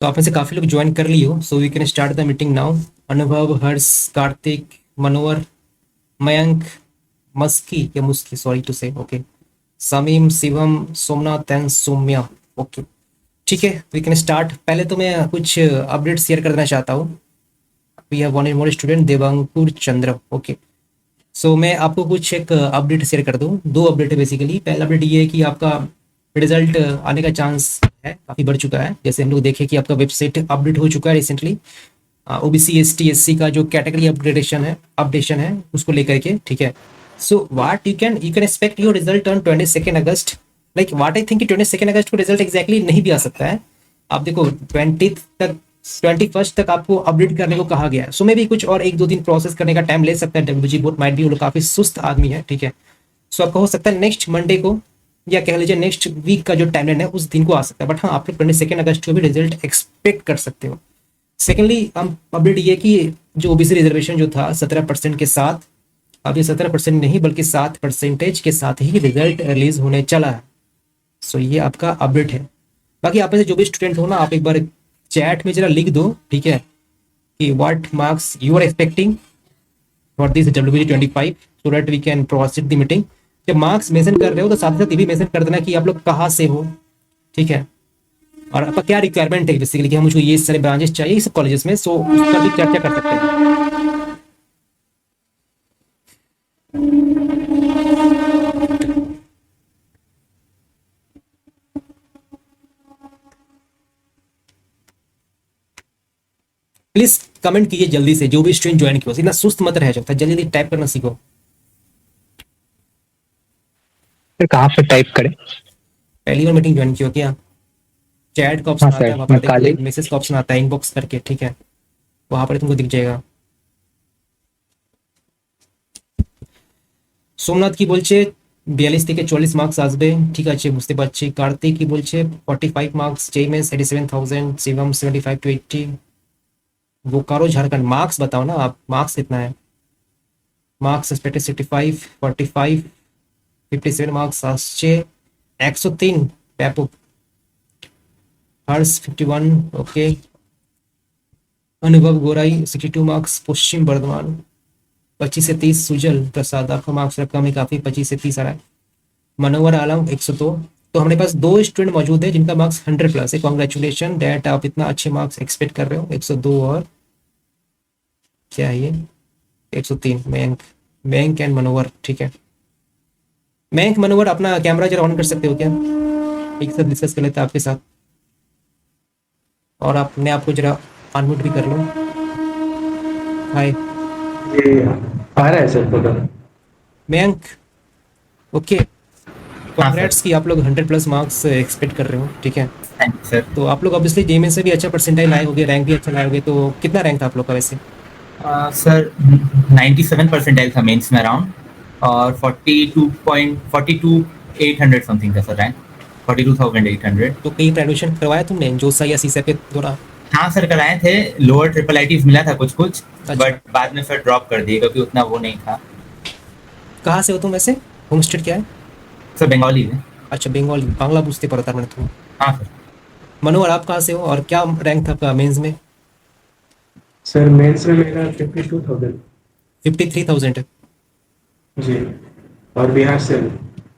तो आप में से काफ़ी लोग ज्वाइन कर लिए हो, so we can start the meeting now. Anubhav, Harsh, Kartik, Manohar, Mayank, Maski या Muski, sorry to say, okay, Shamim, Shivam, Somnath and Saumya. Okay, ठीक है, वी कैन स्टार्ट। पहले तो मैं कुछ अपडेट शेयर कर देना चाहता हूँ। We have one more student, Devankur Chandra. Okay, so मैं आपको कुछ एक अपडेट शेयर कर दूँ। दो अपडेट है बेसिकली। पहला अपडेट ये है कि आपका रिजल्ट आने का चांस है, काफ़ी बढ़ चुका है। जैसे हम लोग देखें कि आपका वेबसाइट अपडेट हो चुका है रिसेंटली, ओबीसी एसटी एससी का जो कैटेगरी अपडेशन है उसको लेकर के, ठीक है। So what you can expect your result on 22 August. Like what I think 22 अगस्त को रिजल्ट एग्जैक्टली नहीं भी आ सकता है। आप देखो 21 तक आपको अपडेट करने को कहा गया है। सो मे भी कुछ और एक दो दिन प्रोसेस करने का टाइम ले सकता है। डब्ल्यूजी बोट माइट भी, वो लोग काफी सुस्त आदमी है, ठीक है। सो आपका हो सकता है नेक्स्ट मंडे को, या कह लीजिए नेक्स्ट वीक का जो टाइमलाइन है उस दिन को आ सकता है। बट हाँ, आप लोग 22 अगस्त को भी रिजल्ट एक्सपेक्ट कर सकते हो। सेकेंडली, हम अपडेट ये कि जो ओबीसी रिजर्वेशन जो था 17% के साथ, अब ये 17% नहीं बल्कि 7% के साथ ही रिजल्ट रिलीज होने चला है। सो ये आपका अपडेट है। बाकी आप में से जो भी स्टूडेंट हो ना, आप एक बार चैट में जरा लिख दो, ठीक है, कि what marks you are expecting for this WBG 25, so that we can proceed the meeting. जब मार्क्स मेंशन कर रहे हो तो साथ ही साथ ये भी मेंशन कर देना कि आप लोग कहाँ से हो, ठीक है, और आपका क्या रिक्वायरमेंट है बेसिकली, कि हम मुझको ये सारे ब्रांचेस चाहिए इस कॉलेजेस में। सो उस पर भी चर्चा कर सकते हैं। प्लीज कमेंट कीजिए जल्दी से, जो भी स्टूडेंट ज्वाइन किया, इतना सुस्त मत रह जाता, जल्दी जल्दी टाइप करना सीखो। फिर कहाँ पे टाइप करें? पहली बार मीटिंग ज्वाइन की हो क्या? चैट का हाँ ऑप्शन आता है, सर, वहां पर मैं देखो काले। एक मैसेज का ऑप्शन आता है, इनबॉक्स करके, ठीक है, वहां पर तुमको दिख जाएगा। সোমনাথ কি বলছে? 42 থেকে 40 মার্কস আসবে, ঠিক আছে, বুঝতে পারছি। কার্তিক কি বলছে? 45 marks, JEE Mains 87,000, Shivam 75 to 80। Bokaro Jharkhand, marks बताओ ना आप, मार्क्स कितना है? मार्क्स एक्सपेक्टेड 65, 45, 57 मार्क्स আসছে। 103 ব্যাপক। हर्ष 51, ओके। अनुभव गोराई 62 मार्क्स, पश्चिम बर्धमान। 25 से 30 सुजल प्रसाद, आपका मार्क्स रकम है काफी, 25 से 30 आ रहा है। मनोवर आलम 102। तो हमारे पास दो स्टूडेंट मौजूद है जिनका मार्क्स 100+ है। कॉन्ग्रेचुलेशन डैट, आप इतना अच्छे मार्क्स एक्सपेक्ट कर रहे हो। 102 और क्या है ये? 103 मयंक, मयंक एंड मनोवर, ठीक है। मयंक, मनोवर, अपना कैमरा जरा ऑन कर सकते हो क्या? एक साथ डिस्कस कर लेते हैं आपके साथ। और आपने आपको जरा अनम्यूट भी कर लो। हाय ये आ रहा है सर फोटो। मयंक, ओके। हाँ सर। कॉन्ग्रेट्स की आप लोग 100+ मार्क्स एक्सपेक्ट कर रहे हो, ठीक है। Thank you sir. तो आप लोग ऑब्वियसली जेईई में से भी अच्छा परसेंटाइल लाए होगे, रैंक भी अच्छा लाए होगे। तो कितना रैंक था आप लोग का वैसे? सर 97 परसेंटाइल था मेंस में अराउंड, और 42.800 समथिंग था सर रैंक, 42,800। तो कहीं पर एडमिशन करवाया तुमने जोसा या सीसा के द्वारा? हाँ सर, कराए थे। लोअर ट्रिपल आईटीज मिला था कुछ कुछ, अच्छा, बट बाद में सर ड्रॉप कर दिए क्योंकि उतना वो नहीं था। कहाँ से हो तुम वैसे? होम स्टेट क्या है? सर बंगाली है। अच्छा, बंगाली, बांग्ला बुझते पड़ता मैंने तुम। हाँ सर। मनोहर, आप कहाँ से हो और क्या रैंक था आपका मेंस में? सर मेंस में मेरा 52,000। 53,000। जी, और बिहार से हूँ।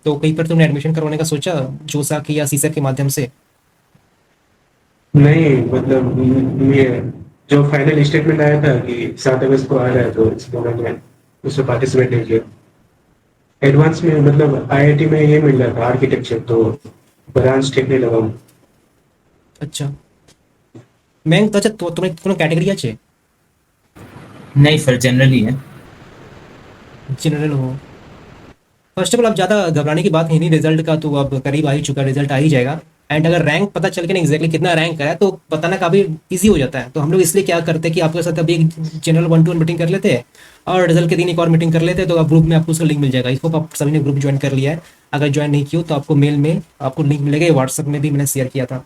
तो कहीं पर तुमने एडमिशन करवाने का सोचा, जोसा की या सीसा के माध्यम से? नहीं, मतलब ये जो फाइनल स्टेटमेंट आया था कि 7 अगस्त को आ रहा है, तो इसको मैंने उसमें पार्टिसिपेट नहीं किया। एडवांस में मतलब आईआईटी में ये मिल रहा था आर्किटेक्चर, तो ब्रांच ठीक नहीं लगा। अच्छा, मैं तो अच्छा, तो तुम्हें কোনো कैटेगरी আছে? नहीं सर, जनरली है। जनरल हो? फर्स्ट ऑफ ऑल, आप ज़्यादा घबराने की बात है नहीं, रिजल्ट का तो अब करीब आ ही चुका, रिजल्ट आ ही जाएगा। एंड अगर रैंक पता चल के ना एग्जैक्टली कितना रैंक है तो बताना काफ़ी ईजी हो जाता है। तो हम लोग इसलिए क्या करते हैं कि आपके साथ अभी एक जनरल 1-to-1 मीटिंग कर लेते हैं, और रिजल्ट के दिन एक और मीटिंग कर लेते हैं। तो आप ग्रुप में आपको उसका लिंक मिल जाएगा। आई होप आप सभी ने ग्रुप ज्वाइन कर लिया है। अगर ज्वाइन नहीं किया तो आपको मेल में आपको लिंक मिलेगा, ये व्हाट्सअप में भी मैंने शेयर किया था।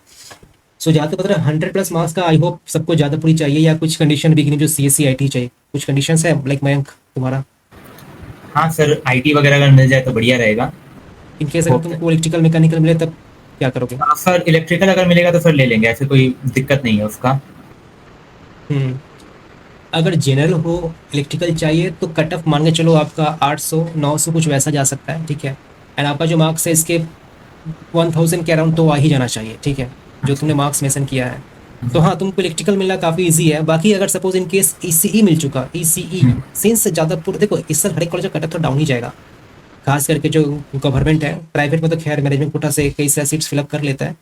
सो जहाँ तक पता है 100+ मार्क्स का, आई होप सबको ज़्यादा पूरी चाहिए, या कुछ कंडीशन भी जो CSC IT चाहिए, कुछ कंडीशन है लाइक मयंक तुम्हारा? हाँ सर, आईटी वगैरह अगर मिल जाए तो बढ़िया रहेगा। इन केस अगर होप सर। तुमको इलेक्ट्रिकल मैकेनिकल मिले तब क्या करोगे? सर इलेक्ट्रिकल अगर मिलेगा तो सर ले लेंगे, ऐसे कोई दिक्कत नहीं है उसका। हम्म अगर जनरल हो, इलेक्ट्रिकल चाहिए, तो कट ऑफ मान के चलो आपका 800 900 कुछ वैसा जा सकता है, ठीक है। एंड आपका जो मार्क्स है इसके 1000 के अराउंड तो आ ही जाना चाहिए, ठीक है, जो तुमने मार्क्स मेंशन किया है। तो हाँ, तुमको इलेक्ट्रिकल मिलना काफ़ी इजी है। बाकी अगर सपोज इन केस ईसीई मिल चुका, ईसीई सिंस ज़्यादा पूरा देखो, इस साल हर एक कॉलेज का कट ऑफ तो डाउन ही जाएगा, खास करके जो गवर्नमेंट है। प्राइवेट में तो खैर मैनेजमेंट कोटा से कई सारे सीट्स फिलअप कर लेता है,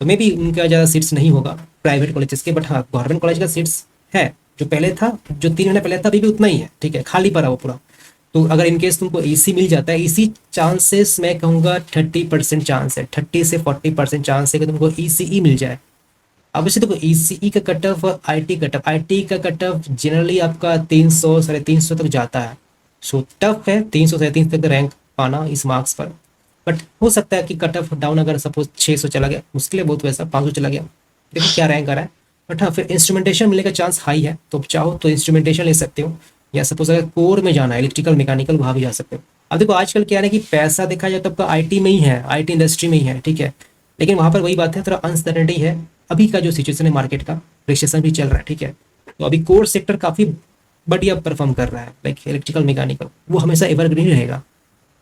तो मे बी उनका ज़्यादा सीट्स नहीं होगा प्राइवेट कॉलेजेस के। बट हाँ, गवर्नमेंट कॉलेज का सीट्स है, जो पहले था, जो 3 महीने पहले था, अभी भी उतना ही है, ठीक है, खाली पड़ा वो पूरा। तो अगर इन केस तुमको ईसी मिल जाता है, ईसी चांसेस मैं कहूँगा 30% चांस है, 30 से 40% चांस है कि तुमको ईसीई मिल जाए। अब वैसे देखो, ईसीई का कट ऑफ, आईटी का कट ऑफ जनरली आपका 300 350 तक जाता है। सो टफ है 300 350 तक रैंक पाना इस मार्क्स पर। बट हो सकता है कि कट ऑफ डाउन अगर सपोज 600 चला गया, मुश्किल है बहुत, वैसा 500 चला गया, देखो क्या रैंक आ रहा है। बट हाँ, फिर इंस्ट्रूमेंटेशन मिलने का चांस हाई है, तो चाहो तो इंस्ट्रूमेंटेशन ले सकते हो, या सपोज अगर कोर में जाना है, इलेक्ट्रिकल मैकेनिकल, वहाँ भी जा सकते हो। अब देखो आजकल क्या है कि पैसा देखा जाए तो आपका आईटी में ही है, आईटी इंडस्ट्री में ही है, ठीक है। लेकिन वहाँ पर वही बात है, थोड़ा अनसर्टेनिटी है। अभी का जो सिचुएशन है मार्केट का, रिसेशन भी चल रहा है, ठीक है। तो अभी कोर सेक्टर काफ़ी बढ़िया परफॉर्म कर रहा है, लाइक इलेक्ट्रिकल मैकेनिकल, वो हमेशा एवरग्रीन रहेगा।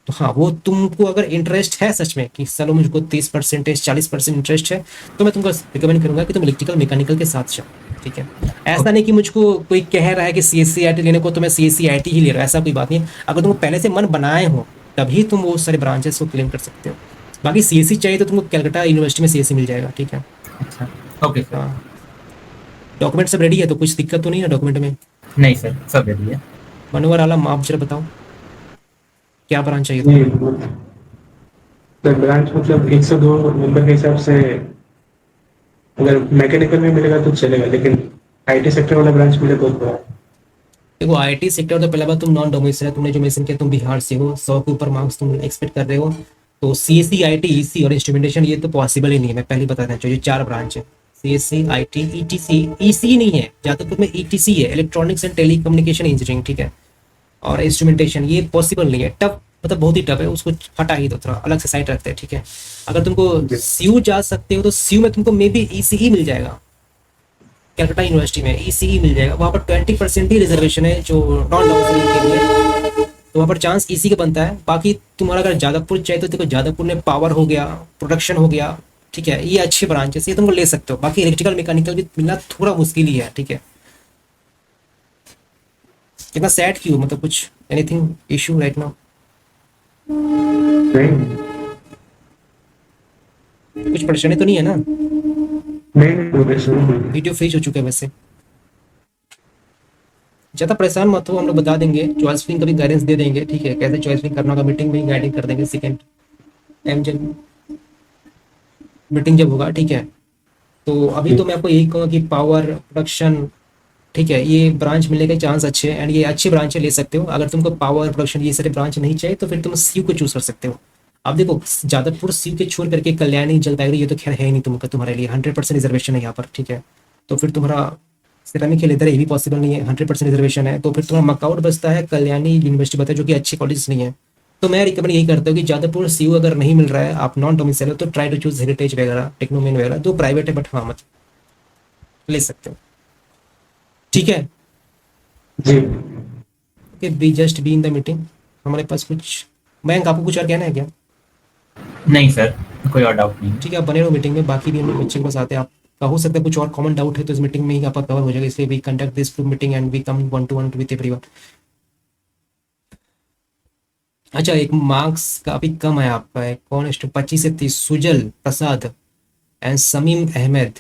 तो हाँ, वो तुमको अगर इंटरेस्ट है सच में कि चलो मुझको 30% 40% इंटरेस्ट है, तो मैं तुमको रिकमेंड करूंगा कि तुम इलेक्ट्रिकल मैकेनिकल के साथ जाओ, ठीक है। ऐसा नहीं कि मुझको कोई कह रहा है कि सीएससी आईटी लेने को तो मैं सीएससी आईटी ही ले रहा हूँ, ऐसा कोई बात नहीं है। अगर तुम पहले से मन बनाए हो, तभी तुम वो सारे ब्रांचेस को क्लेम कर सकते हो। बाकी सीएससी चाहिए तो तुमको कैलकाटा यूनिवर्सिटी में सीएससी मिल जाएगा, ठीक है। अच्छा, ओके सर। हाँ, डॉक्यूमेंट सब रेडी है, तो कुछ दिक्कत तो नहीं है डॉक्यूमेंट में? नहीं सर, सब रेडी है। मनोवर आलम, आप जरा बताओ क्या ब्रांच चाहिए जी तुमको? सर, ब्रांच मतलब 102 नंबर के हिसाब से अगर मैकेनिकल में मिलेगा तो चलेगा, लेकिन आईटी सेक्टर वाला ब्रांच मिले तो थोड़ा। देखो आईटी सेक्टर, तो पहला बात तुम नॉन डोमिसाइल है, तुमने जो मेंशन किया तुम बिहार से हो, 100 के ऊपर मार्क्स तुम एक्सपेक्ट कर रहे हो, तो सीएससी आईटी ईसी और इंस्ट्रूमेंटेशन ये तो पॉसिबल ही नहीं है। मैं पहले बता देना चाहिए, 4 ब्रांच है, सीएससी आईटी ईटीसी। ईसी नहीं है, जादवपुर में ईटीसी है, इलेक्ट्रॉनिक्स एंड टेलीकम्युनिकेशन इंजीनियरिंग, ठीक है। और इंस्ट्रूमेंटेशन ये पॉसिबल नहीं है, टफ, मतलब बहुत ही टफ है, उसको हटा ही दो, थोड़ा अलग से साइड रखते हैं, ठीक है। अगर तुमको सीयू जा सकते हो, तो सीयू में तुमको मे बी ईसीई मिल जाएगा, कैलकाटा यूनिवर्सिटी में ईसीई मिल जाएगा। वहाँ पर 20% ही रिजर्वेशन है जो नॉन डोमिसाइल के लिए, तो वहाँ पर चांस ईसी का बनता है। बाकी तुम्हारा अगर जादवपुर चाहिए तो देखो, जादवपुर में पावर हो गया, प्रोडक्शन हो गया, ठीक है, ये अच्छे ब्रांचेस, ये तुमको ले सकते हो। बाकी इलेक्ट्रिकल मैकेनिकल भी मिलना थोड़ा मुश्किल ही है, ठीक है। कितना सैड क्यों, मतलब कुछ एनीथिंग इशू राइट नाउ? नहीं कुछ परेशानी तो नहीं है ना? नहीं प्रोग्रेस नहीं। वीडियो फ्रीज हो चुका है वैसे, ज़्यादा परेशान मत हो, हम लोग बता देंगे, चॉइस फिलिंग का भी गाइडेंस दे देंगे, ठीक है, कैसे चॉइस फिलिंग करना होगा मीटिंग में ही गाइडिंग कर देंगे, सेकेंड टाइम जब मीटिंग जब होगा, ठीक है। तो अभी तो मैं आपको यही कहूँगा कि पावर प्रोडक्शन, ठीक है, ये ब्रांच मिलने के चांस अच्छे हैं, एंड ये अच्छे ब्रांच ले सकते हो। अगर तुमको पावर प्रोडक्शन ये सारे ब्रांच नहीं चाहिए, तो फिर तुम सीयू को चूज कर सकते हो। अब देखो, जादवपुर सीयू के छोड़ करके कल्याणी जलपाईगुड़ी ये तो खैर है ही नहीं तुमको, तुम्हारे लिए 100% रिजर्वेशन है यहाँ पर, ठीक है। तो फिर तुम्हारा सिरामिक लेदर ये भी पॉसिबल नहीं है, 100% रिजर्वेशन है, तो फिर तुम्हारा मकाउट बचता है, कल्याणी यूनिवर्सिटी बचता है, जो कि अच्छे कॉलेज नहीं है। तो मैं रिकमेंड यही करता हूँ कि जादवपुर सीयू अगर नहीं मिल रहा है, आप नॉन डोमिसाइल हो, तो ट्राई टू चूज हेरिटेज वगैरह, टेक्नोमेन वगैरह, जो प्राइवेट है, बट हाँ, मत ले सकते हो, ठीक है। जी okay, be just be in the meeting. हमारे पास कुछ, मयंक आपको कुछ और कहना है क्या? नहीं सर, कोई और डाउट नहीं। ठीक है, आप बने रहो मीटिंग में, बाकी भी हम लोग बच्चे के पास आते हैं। आपका हो सकता है कुछ और कॉमन डाउट है, तो इस मीटिंग में ही आपका कवर हो जाएगा, इसलिए we conduct this group meeting and we come 1 to 1 with everyone. अच्छा, एक मार्क्स काफी कम है आपका, है कौन? 25 से 30, सुजल प्रसाद एंड समीम अहमद।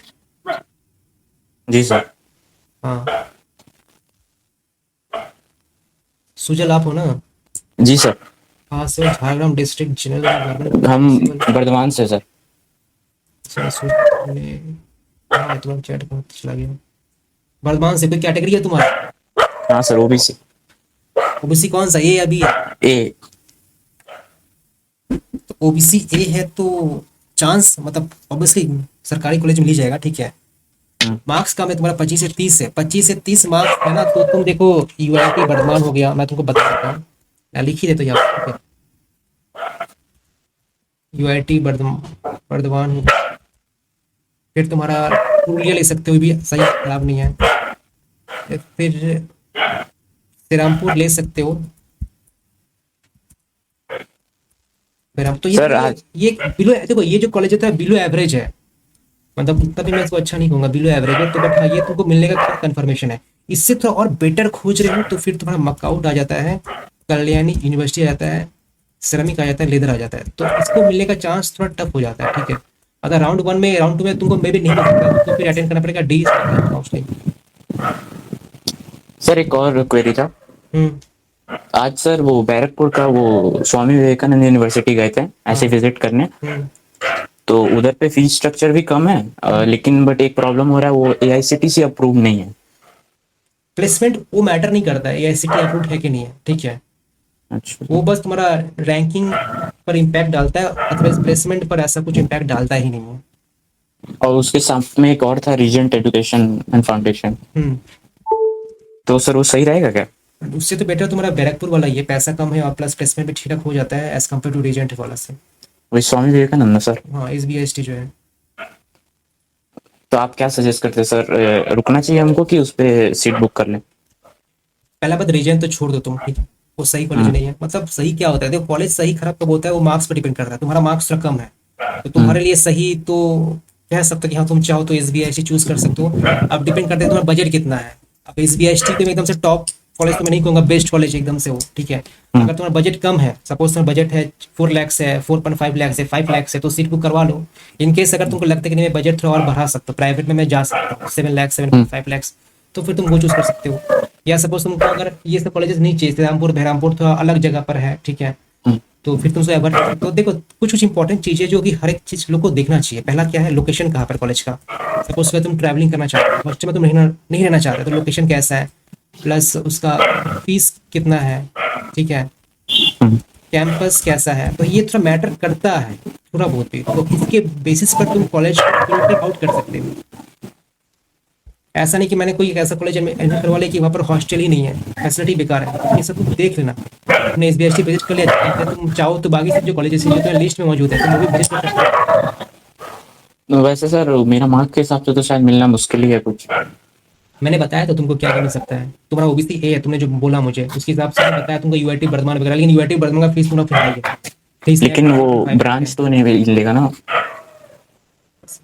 जी सर। हाँ, सुजल आप हो ना? जी सर। हाँ सर, झारग्राम डिस्ट्रिक्ट जनरल हम बर्धमान से सर। तुम्हारा चैट कहाँ चला गया? वर्धमान से कोई कैटेगरी है तुम्हारा? हाँ सर, ओबीसी। ओबीसी कौन सा, ए या बी है? ए। तो ओबीसी ए है तो चांस, मतलब ऑब्वियसली सरकारी कॉलेज में मिल जाएगा, ठीक है। मार्क्स का मैं तुम्हारा 25 से 30 है, 25 से 30 मार्क्स है ना, तो तुम देखो यूआईटी वर्धमान हो गया, मैं तुमको बता देता हूँ, मैं लिख ही देता हूँ यहाँ पे, ठीक है। यूआईटी बर्दवान, फिर तुम्हारा पुरुलिया ले सकते हो, भी सही खराब नहीं है। फिर श्रीरामपुर ले सकते हो। फिर हम तो सर, आज ये बिलो, देखो ये जो कॉलेज होता है बिलो एवरेज है, मतलब उतना भी मैं इसको अच्छा नहीं कहूंगा, बिलो एवरेज है तो, बट हाँ ये तुमको मिलने का कंफर्मेशन है। इससे थोड़ा और बेटर खोज रहे हो तो फिर तुम्हारा मकआउट आ जाता है, कल्याणी यूनिवर्सिटी आ जाता है, सिरेमिक आ जाता है, लेदर आ जाता है, तो इसको मिलने का चांस थोड़ा टफ हो जाता है, ठीक है। अगर राउंड 1 में, राउंड 2 में तुमको मे भी नहीं मिल सकता तो फिर अटेंड करना पड़ेगा डी काउंसलिंग। सर एक और क्वेरी था। हम्म। आज सर वो बैरकपुर का वो स्वामी विवेकानंद यूनिवर्सिटी गए थे ऐसे विजिट करने, हम्म। तो उधर पे फीस स्ट्रक्चर भी कम है, लेकिन बट एक प्रॉब्लम हो रहा है, वो एआईसीटीसी अप्रूव नहीं है। प्लेसमेंट वो मैटर नहीं करता है एआईसीटी अप्रूव्ड है कि नहीं है, ठीक है। अच्छा वो बस तुम्हारा रैंकिंग पर इम्पैक्ट डालता है, अदरवाइज प्लेसमेंट पर ऐसा कुछ इम्पैक्ट डालता ही नहीं है। और उसके साथ में एक और था रीजेंट एजुकेशन एंड फाउंडेशन, हम्म। तो सर वो सही रहेगा क्या? उससे तो बेटर तुम्हारा बैरकपुर वाला, ये पैसा कम है और प्लस प्लेसमेंट भी ठीक ठाक हो जाता है एज कम्पेयर टू रीजेंट वाला से। वही स्वामी विवेकानंद ना सर? हाँ SBIST जो है। तो आप क्या सजेस्ट करते हैं सर, रुकना चाहिए हमको कि उस पे सीट बुक कर लें? पहला बात रीजन तो छोड़ दो तुम, ठीक है, वो सही कॉलेज नहीं है। मतलब सही क्या होता है, देखो कॉलेज सही खराब कब होता है, वो मार्क्स पर डिपेंड करता है। तुम्हारा मार्क्स थोड़ा कम है तो तुम्हारे लिए सही तो कह सकते हो कि हाँ तुम चाहो तो SBIST चूज कर सकते हो। अब डिपेंड करता है तुम्हारा बजट कितना है। अब SBIST तो एकदम से टॉप कॉलेज तो मैं नहीं कहूँगा, बेस्ट कॉलेज एकदम से हो, ठीक है। अगर तुम्हारा बजट कम है, सपोज तुम्हारा बजट है 4 लाख है, 4.5 लाख है, 5 लाख है, तो सीट बुक करवा लो। इनकेस अगर तुमको लगता है कि नहीं मैं बजट थोड़ा और बढ़ा सकता हूँ, प्राइवेट में मैं जा सकता हूँ 7 लाख 7.5 लाख, तो फिर तुम वो चूज कर सकते हो। या सपोज तुमको अगर ये सब कॉलेजेस नहीं चाहिए, रामपुर बहरामपुर थोड़ा अलग जगह पर है, ठीक है, तो फिर तुमसे एवर, तो देखो कुछ कुछ इंपॉर्टेंट चीजें जो कि हर एक चीज लोग को देखना चाहिए। पहला क्या है, लोकेशन कहाँ पर कॉलेज का। सपोज अगर तुम ट्रैवलिंग करना चाहते हो, हॉस्टल में तुम नहीं रहना चाहते, तो लोकेशन कैसा है, प्लस उसका फीस कितना है, ठीक है, कैंपस कैसा है, तो ये थोड़ा मैटर करता है थोड़ा बहुत भी। तो इसके बेसिस पर तुम कॉलेज फिल्टर आउट कर सकते हो। ऐसा नहीं कि मैंने कोई ऐसा कॉलेज एडमिट करवा लिया कि वहाँ पर हॉस्टल ही नहीं है, फैसिलिटी बेकार है, ये सब तुम देख लेना। अपने SBIST विजिट कर लिया, तुम चाहो तो बाकी सब जो कॉलेजेस हैं जो तुम्हारे लिस्ट में मौजूद है तुम वो भी विजिट कर सकते हो। वैसे सर मेरा मार्क के हिसाब से तो शायद मिलना मुश्किल ही है कुछ। मैंने बताया तो तुमको क्या क्या मिल सकता है। तुम्हारा OBC A है, तुमने जो बोला मुझे उसके हिसाब से मैंने बताया तुमको UIT बर्धमान वगैरह, लेकिन UIT बर्धमान का फीस तुम्हारा फिर है, फीस लेकिन वो ब्रांच तो नहीं मिलेगा ना?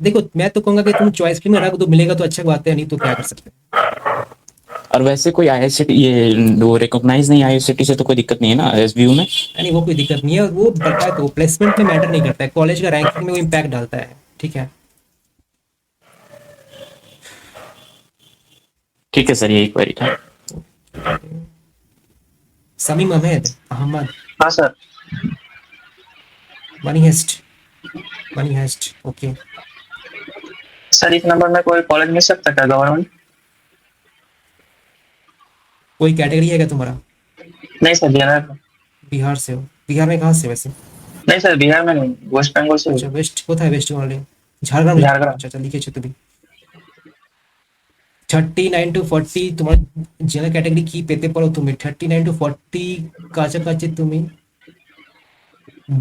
देखो मैं तो कहूंगा कि तुम चॉइस फ्री में रख दो, मिलेगा तो अच्छा बात है, नहीं तो क्या कर सकते हैं। और वैसे कोई आईआईसीटी ये वो रिकॉग्नाइज नहीं आईआईसीटी से तो कोई दिक्कत नहीं है ना एसबीयू में? यानी वो कोई दिक्कत नहीं है, वो बताया तो प्लेसमेंट में मैटर नहीं करता है, कॉलेज का रैंकिंग में वो इम्पैक्ट डालता है, ठीक है। ठीक है सर, यही क्वेरी था। समीम अहमद हाँ sir. Money Heist okay. Sir इस नंबर में कोई कॉलेज मिल सकता है क्या गवर्नमेंट? कोई कैटेगरी है क्या तुम्हारा? नहीं सर, बिहार में। बिहार से हो? बिहार में कहाँ से वैसे? नहीं सर, बिहार में नहीं, वेस्ट बंगाल से। अच्छा वेस्ट होता है, वेस्ट बंगाल झारखंड। झारखंड। अच्छा अच्छा लिखे तो भी 39 to 40 तुम्हारा जनरल कैटेगरी की पेते पड़ो तुम्हें 39 to 40 কাছাকাছি তুমি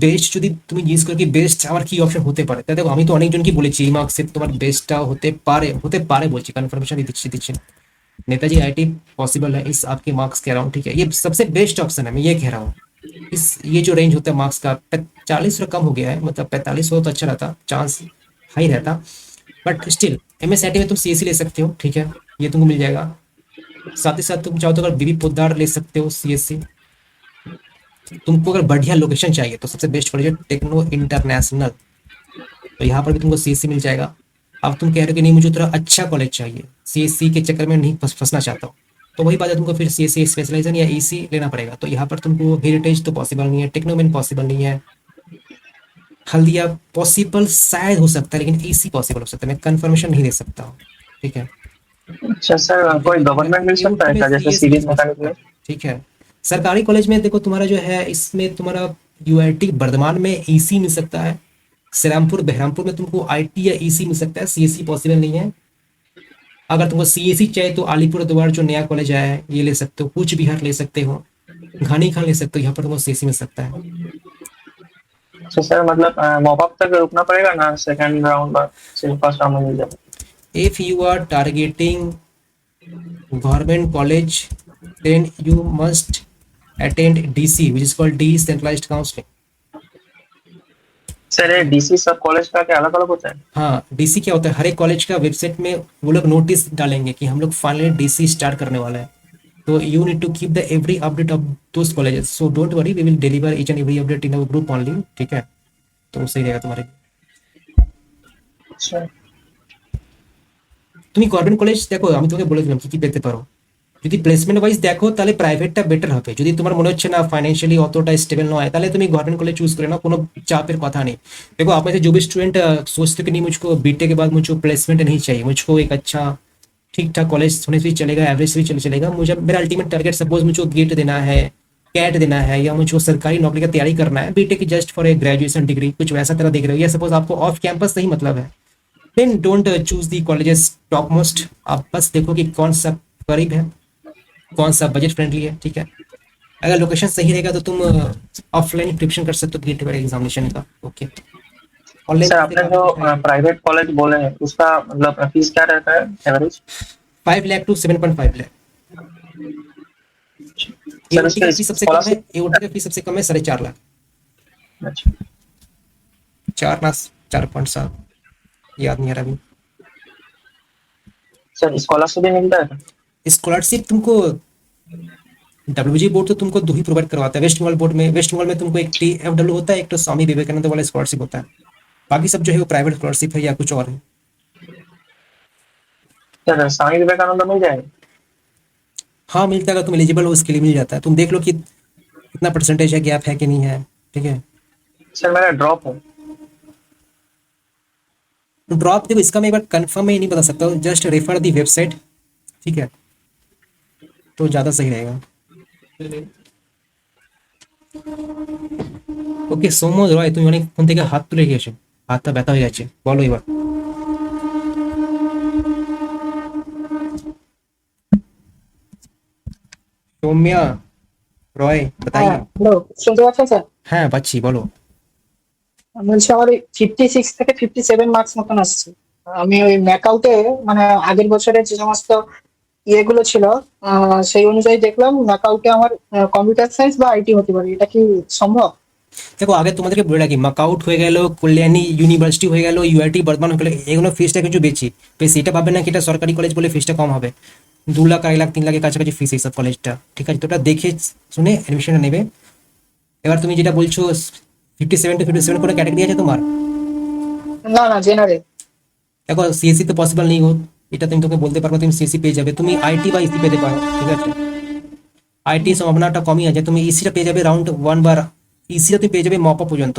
বেস্ট যদি তুমি জিজ্ঞেস করো কি বেস্ট আমার কি অপশন হতে পারে, তা দেখো আমি তো অনেকজনকে বলেছি এই মার্কসে তোমার বেস্টটা হতে পারে বলছি, কনফার্মেशन দিচ্ছি না। नेताजी IIT पॉसिबल है इस आपके मार्क्स के अराउंड, ठीक है, ये सबसे बेस्ट ऑप्शन है, मैं ये कह रहा हूँ। इस ये जो रेंज होता है मार्क्स का 40 कम हो गया है, मतलब 45 हो तो अच्छा रहता, चांस हाई रहता, बट स्टिल MSIT में तुम CSE ले सकते हो, ठीक है, ये तुमको मिल जाएगा। साथ ही साथ तुम चाहो तो अगर बीबी पोद्दार ले सकते हो CSE। तुमको अगर बढ़िया लोकेशन चाहिए तो सबसे बेस्ट कॉलेज है टेक्नो इंटरनेशनल, तो यहाँ पर भी तुमको CSE मिल जाएगा। अब तुम कह रहे हो कि नहीं मुझे थोड़ा अच्छा कॉलेज चाहिए, CSE के चक्कर में नहीं फंसना चाहता हूँ, तो वही बात है, तुमको फिर CSE स्पेशलाइजेशन या EC लेना पड़ेगा। तो यहाँ पर तुमको हेरिटेज तो पॉसिबल नहीं है, टेक्नोमेन पॉसिबल नहीं है, हल्दिया पॉसिबल शायद हो सकता है, लेकिन EC पॉसिबल हो सकता है, मैं कंफर्मेशन नहीं दे सकता हूँ, ठीक है। अच्छा सर, कोई गवर्नमेंट मिल सकता है क्या, जैसे सीरीज मैकेनिक में? ठीक है, सरकारी कॉलेज में देखो तुम्हारा जो है इसमें तुम्हारा UIT बर्धमान में EC मिल सकता है, श्रीरामपुर बहरामपुर में तुमको IT या EC मिल सकता है, CSE पॉसिबल नहीं है। अगर तुमको CSE चाहिए तो अलीपुर द्वार जो नया कॉलेज आया है ये ले सकते हो, कूच बिहार ले सकते हो, घानी खान ले सकते हो, यहाँ पर तुमको CSE मिल सकता है। तो सर मतलब मॉप अप तक रुकना पड़ेगा ना, सेकंड राउंड और सिर्फ फर्स्ट राउंड में मिल जाए? If you are targeting government college, then you must attend DC, which is called decentralized counseling. Sir ये डीसी सब कॉलेज का क्या अलग अलग होता है? हाँ, डीसी क्या होता है, हर एक कॉलेज का वेबसाइट में वो लोग नोटिस डालेंगे कि हम लोग फाइनली डीसी स्टार्ट करने वाला है, तो you need to keep the every update of those colleges, so don't worry, we will deliver each and every update in our group only, ठीक है? तो सही रहेगा तुम्हारे। अच्छा তুমি গভর্নমেন্ট কলেজ দেখো, আমি তোমাকে বলে দিলাম কি কি পেতে পারো। যদি প্লেসমেন্ট ওয়াইজ দেখো তাহলে প্রাইভেটটা বেটার হবে। যদি তোমার মনে হচ্ছে না ফাইন্যান্সিয়ালি অতটা স্টেবল নয়, তাহলে তুমি गवर्नमेंट कॉलेज चूज करे ना, কোনো চাপের কথা নেই। देखो आप में से जो भी स्टूडेंट सोचते कि नहीं मुझको बीटेक के बाद मुझको प्लेसमेंट नहीं चाहिए, मुझको एक अच्छा ठीक ठाक कॉलेज होने से भी चलेगा, एवरेज से भी चलेगा, मुझे मेरा अल्टीमेट टारगेट सपोज मुझको गेट देना है, कैट देना है, या मुझको सरकारी नौकरी का तैयारी करना है, BTech just for a graduation degree, कुछ वैसा तरह देख रहे हो, या सपोज आपको ऑफ कैंपस नहीं मतलब है, then don't choose the colleges top most. आप बस देखो कि कौन सा करीब है, कौन सा बजट फ्रेंडली है, ठीक है? अगर लोकेशन सही रहेगा तो तुम ऑफलाइन प्रिपरेशन कर सकते हो गेट एग्जामिनेशन का, ओके? सर आपने जो प्राइवेट कॉलेज बोले हैं उसका मतलब फीस क्या रहता है average? 5 lakh to 7.5 lakh. Sir AOT का फीस सबसे कम है, स्कॉलरशिप? एओटी का फीस सबसे कम है 4.5 लाख। अच्छा 4 ना 4.7, याद नहीं आ रहा अभी। सर स्कॉलरशिप भी मिलता है? स्कॉलरशिप तुमको डब्ल्यूजी बोर्ड तो तुमको 2 ही प्रोवाइड करवाता है। वेस्ट बंगाल बोर्ड में, वेस्ट बंगाल में तुमको एक टीएफडब्ल्यू होता है, एक तो स्वामी विवेकानंद वाला स्कॉलरशिप होता है, बाकी सब जो है वो प्राइवेट स्कॉलरशिप है या कुछ और है। सर स्वामी विवेकानंद मिल जाएगा? हाँ मिलता है, अगर तुम एलिजिबल हो उसके लिए मिल जाता है। तुम देख लो कि कितना परसेंटेज है, गैप है कि नहीं है, ठीक है? सर मेरा ड्रॉप है। ड्रॉप देखो, इसका मैं एक बार कंफर्म में नहीं बता सकता हूँ, जस्ट रेफर दी वेबसाइट, ठीक है? तो ज़्यादा सही रहेगा। ওকে সৌম্য রয়, তুমি অনেক ফোন থেকে হাত তুলে গিয়েছো, হাতটা ব্যথা হয়ে যাচ্ছে, বলো এবার। সৌম্যা রয় बताइए। হ্যালো, শুনতে পাচ্ছেন স্যার? হ্যাঁ পাচ্ছি, বলো। বলছি আমার 56 থেকে 57 মার্কস মতন আসছে। আমি ওই ম্যাকআউটে মানে আগের বছরের যে সমস্ত ইয়েগুলো ছিল সেই অনুযায়ী দেখলাম ম্যাকআউটে আমার কম্পিউটার সায়েন্স বা আইটি হতে পারে, এটা কি সম্ভব? দেখো আগে তোমাদেরকে বলে রাখি, মাকআউট হয়ে গেল, কল্যাণী ইউনিভার্সিটি হয়ে গেল, ইউআইটি বর্ধমান হয়ে গেল, এগুলো ফিসটা কিছু বেশি এটা ভাববে না কি এটা সরকারি কলেজ বলে ফিসটা কম হবে। 2 লাখ 2.5 লাখ 3 লাখের কাছাকাছি ফিস এইসব কলেজটা, ঠিক আছে? তো ওটা দেখে শুনে অ্যাডমিশনটা নেবে। এবার তুমি যেটা বলছো 57 to 57 কোনো ক্যাটাগরি আছে তোমার? না না, জেনারেল। দেখো সিএসসি তো পসিবল নেই, এটা তুমি তোকে বলতে পারবো, তুমি সিএসসি পেয়ে যাবে, তুমি আইটি বা ইসি পেতে পারো, ঠিক আছে? আইটি সম্ভাবনাটা কমই আছে, তুমি ইসিটা পেয়ে যাবে রাউন্ড 1 বার, ইসিটা তুমি পেয়ে যাবে মপা পর্যন্ত।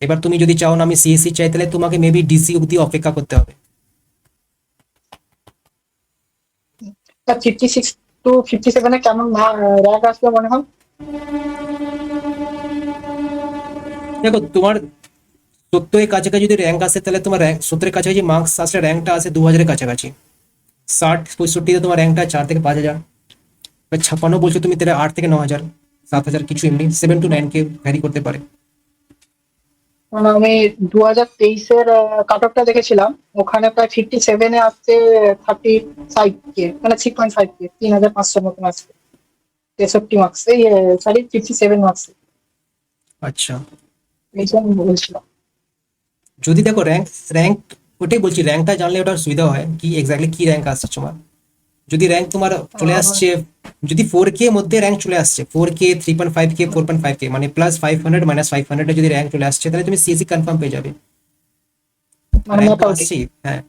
এবার তুমি যদি চাও না আমি সিএসসি চাই, তাহলে তোমাকে মেবি ডিসি অবধি অপেক্ষা করতে হবে। 56 টু 57 এ কেমন র্যাঙ্ক আসবে মনে হয়? দেখো তোমার 70 এর কাছাকাছি যদি র্যাঙ্ক আসে, তাহলে তোমার র্যাঙ্ক 70 এর কাছাকাছি মার্কস আসলে র্যাঙ্কটা আসে 2000 এর কাছাকাছি। 60-65 তোমার র্যাঙ্কটা 4 থেকে 5000, 56 বলছো তুমি, তাহলে 8 থেকে 9000 7000 কিছু এমনি 7 to 9 কে ভ্যারি করতে পারে। মানে আমি 2023 এর কাট অফটা দেখেছিলাম, ওখানে প্রায় 57 এ আসছে 35 কে, মানে 6.5 কে, 3500 মতন আসছে 63 মার্কস, এই সরি 57 মার্কস। আচ্ছা, এই জন্য বলছিলাম। যদি দেখো র্যাঙ্ক ওটাই বলছি, র্যাঙ্কটা জানলে ওটার সুবিধা হয় কি এক্স্যাক্টলি কি র্যাঙ্ক আসছে তোমার। যদি র্যাঙ্ক তোমার চলে আসছে, যদি 4K মধ্যে র্যাঙ্ক চলে আসছে, 4K 3.5K 4.5K মানে প্লাস 500 মাইনাস 500 যদি র্যাঙ্ক চলে আসছে, তাহলে তুমি সিএসসি কনফার্ম পেয়ে যাবে। মানে র্যাঙ্ক মোটামুটি। আসছে, হ্যাঁ।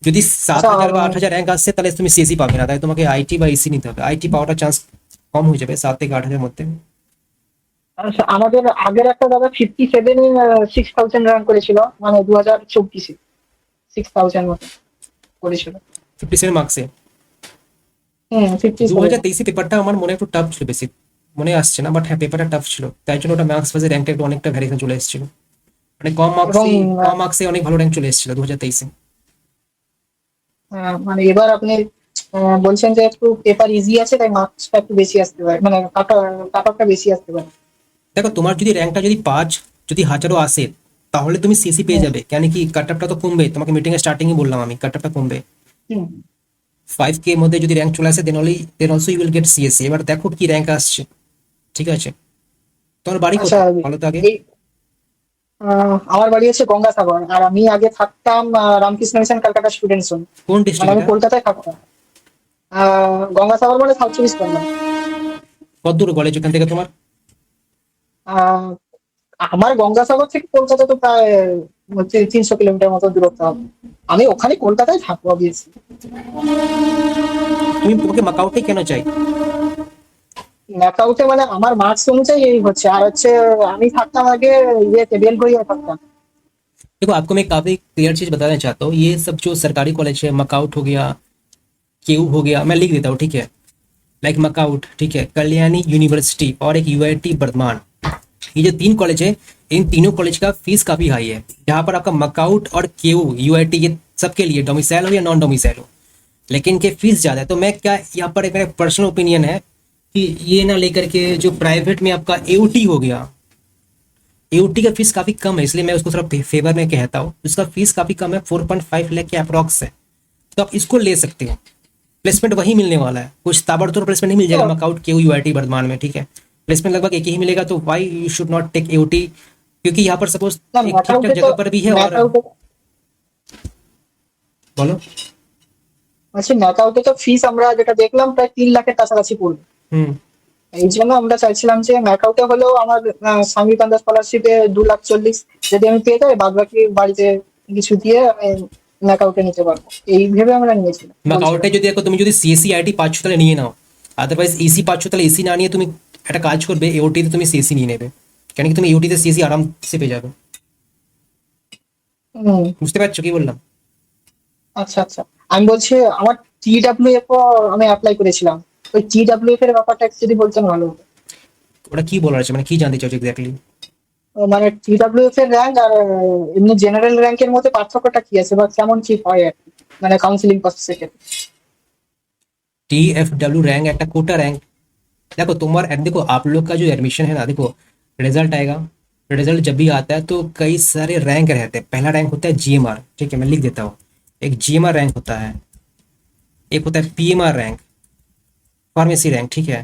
যদি 7000 বা 8000 র্যাঙ্ক আসছে, তাহলে তুমি সিএসসি পাবে না, তাই তোমাকে আইটি বা ইসি নিতে হবে। আইটি পাওয়াটা চান্স কম হয়ে যাবে 7 থেকে 8000 মধ্যে। আচ্ছা, আমাদের আগের একটা দাদা 57 এ 6000 র্যাঙ্ক করেছিল, মানে 2024 এ 6000 মতো করেছিল। 57 মার্কসে 57। 2023 পেপারটা আমার মনে একটু টাফ ছিল, বেশি মনে আসছে না, বাট হ্যাঁ পেপারটা টাফ ছিল, তাই জন্য ওটা ম্যাথস ফাজে র্যাঙ্কটা একটু অনেকটা ভ্যারিয়েশন চলে এসেছিল, মানে কম মার্কসে অনেক ভালো র্যাঙ্ক চলে এসেছিল 2023 এ। মানে এবার আপনি বলছেন যে একটু পেপার ইজি আছে তাই মার্কসটা একটু বেশি আসতে পারে, মানে কাট অফটা বেশি আসতে পারে। দেখো তোমার যদি র্যাঙ্কটা যদি 5 যদি 1000 আসে তাহলে তুমি সিএসি পেয়ে যাবে, কেন কি কাটআপটা তো কমবে, তোমাকে মিটিং এর স্টার্টিং এ বললাম আমি কাটআপটা কমবে। হুম। 5K এর মধ্যে যদি র্যাঙ্ক চলে আসে then also you will get CSC. এবার দেখো কি র্যাঙ্ক আসছে, ঠিক আছে। তোমার বাড়ি আচ্ছা, কোথায় বলো তো আগে? এই আমার বাড়ি হচ্ছে গঙ্গাসাগর, আর আমি আগে থাকতাম Ramakrishna mission Calcutta student zone. কোন মানে ডিস্ট্রিক্ট আমি এটা? কলকাতায় থাকতাম। গঙ্গাসাগর মানে সাউথ চব্বিশ পরগনা। কত দূর কলেজ ওখান থেকে তোমার? আহ, আমার গঙ্গাসাগর থেকে কলকাতা তো প্রায় 300 কিলোমিটার মতো দূরত্ব হবে। আমি ওখানে কলকাতায় থাকবো অবভিয়াসলি। তোমাকে মাকাওতে কেন চাই? ম্যাকাউটে মানে আমার মার্কস অনুযায়ী এই হচ্ছে, আর হচ্ছে আমি থাকতাম আগে ইয়েতে বেলঘরিয়া থাকতাম। देखो आपको मैं काफी क्लियर चीज बताना चाहता हूँ, ये सब जो सरकारी कॉलेज है, मकाउट हो गया, केयू हो गया, मैं लिख देता हूँ, ठीक है। लाइक मकाउट, ठीक है, कल्याणी यूनिवर्सिटी और एक यूआईटी बर्धमान, ये जो 3 कॉलेज है, इन तीनों कॉलेज का फीस काफी हाई है। जहाँ पर आपका मकाउट और केयू यूआईटी ये सबके लिए डोमिसाइल हो या नॉन डोमिसाइल हो, लेकिन इनके फीस ज्यादा है। तो मैं क्या यहाँ पर एक मेरा पर्सनल ओपिनियन है कि ये ना लेकर के जो प्राइवेट में आपका एओटी हो गया, एओटी का फीस काफी कम है, इसलिए मैं उसको थोड़ा फेवर में कहता हूँ। उसका फीस काफी कम है, 4.5 लाख के अप्रॉक्स है, तो आप इसको ले सकते हो। प्लेसमेंट वही मिलने वाला है, कुछ ताबड़तोड़ प्लेसमेंट नहीं मिल जाएगा मकाउट के यूआईटी वर्धमान में, ठीक है। प्लेसमेंट लगभग एक ही मिलेगा, तो why you should not take AOT, क्योंकि यहाँ पर सपोज না, एक ठीक ठाक ম্যাকাউটে जगह पर भी है। और ম্যাকাউটে बोलो। আচ্ছা, ম্যাকাউটে তো ফিস আমরা যেটা দেখলাম প্রায় 3 লাখের কাছাকাছি পড়বে। हम्म। এই জন্য আমরা চাইছিলাম যে ম্যাকাউটে হলেও আমার স্বামী কান্দা স্কলারশিপে 2,40,000 যদি আমি পেয়ে যাই, বাদ বাকি বাড়িতে কিছু দিয়ে আমি ম্যাকাউটে নিতে পারবো, এই ভেবে আমরা নিয়েছিলাম। মাকাউটে যদি দেখো তুমি যদি সিএসসি আইটি পাচ্ছ তাহলে নিয়ে নাও, আদারওয়াইজ ইসি পাচ্ছ তাহলে ইসি না নিয়ে তুমি একটা কাজ করবে, এওটিতে তুমি সিএসসি নিয়ে নেবে, কেন কি তুমি এওটিতে সিএসসি আরামসে পেয়ে যাবে। হুম। বুঝতে পারছো কি বললাম? আচ্ছা আচ্ছা, আমি বলছি আমার TWF আমি অ্যাপ্লাই করেছিলাম, ওই TWF এর ব্যাপারটা একটু যদি বলতেন ভালো হতো। ওটা কি বলার আছে, মানে কি জানতে চাইছো এক্স্যাক্টলি? মানে TWF এর র্যাঙ্ক আর এমনি জেনারেল র্যাঙ্কের মধ্যে পার্থক্যটা কি আছে বা কেমন কি হয় আর কি? মানে কাউন্সিলিং প্রসেসের ক্ষেত্রে। TFW रैंक एक कोटा रैंक। देखो तुम्हारा देखो आप लोग का जो एडमिशन है ना, देखो रिजल्ट आएगा, रिजल्ट जब भी आता है तो कई सारे रैंक रहते हैं। पहला रैंक होता है जीएमआर, ठीक है, मैं लिख देता हूँ। एक जीएमआर रैंक होता है, एक होता है पीएमआर रैंक, फार्मेसी रैंक, ठीक है,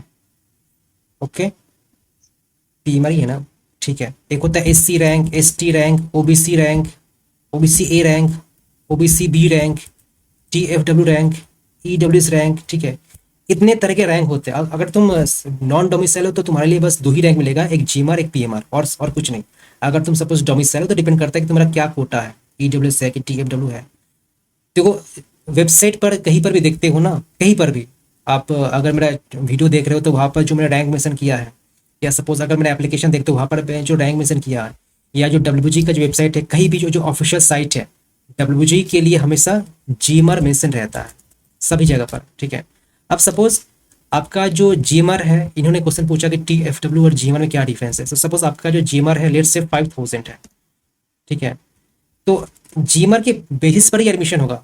ओके, पीएमआर ही है ना, ठीक है। एक होता है SC rank, ST rank, OBC rank, OBC A rank, OBC B rank, TFW rank, EWS rank, ठीक है। इतने तरह के रैंक होते हैं। अगर तुम नॉन डोमिसाइल हो तो तुम्हारे लिए बस 2 ही रैंक मिलेगा, एक जीएमआर एक पीएमआर, और कुछ नहीं। अगर तुम सपोज डोमिसाइल हो तो डिपेंड करता है कि तुम्हारा क्या कोटा है, EWS है कि TFW है। देखो वेबसाइट पर कहीं पर भी देखते हो ना, कहीं पर भी आप अगर मेरा वीडियो देख रहे हो तो वहाँ पर जो मैंने रैंक मेंशन किया है, या सपोज अगर मैंने एप्लीकेशन देखते हो वहाँ पर मैंने जो रैंक मेंशन किया है, या जो WG का जो वेबसाइट है, कहीं भी जो ऑफिशियल साइट है WG के लिए हमेशा जीएमआर मेंशन रहता है सभी जगह पर, ठीक है। अब सपोज आपका जो जीएमआर है, इन्होंने क्वेश्चन पूछा कि TFW और जीएमआर में क्या डिफरेंस है। सपोज आपका जो जीएमआर है लेट्स से 5,000 है, ठीक है, तो जीएमआर के बेसिस पर ही एडमिशन होगा।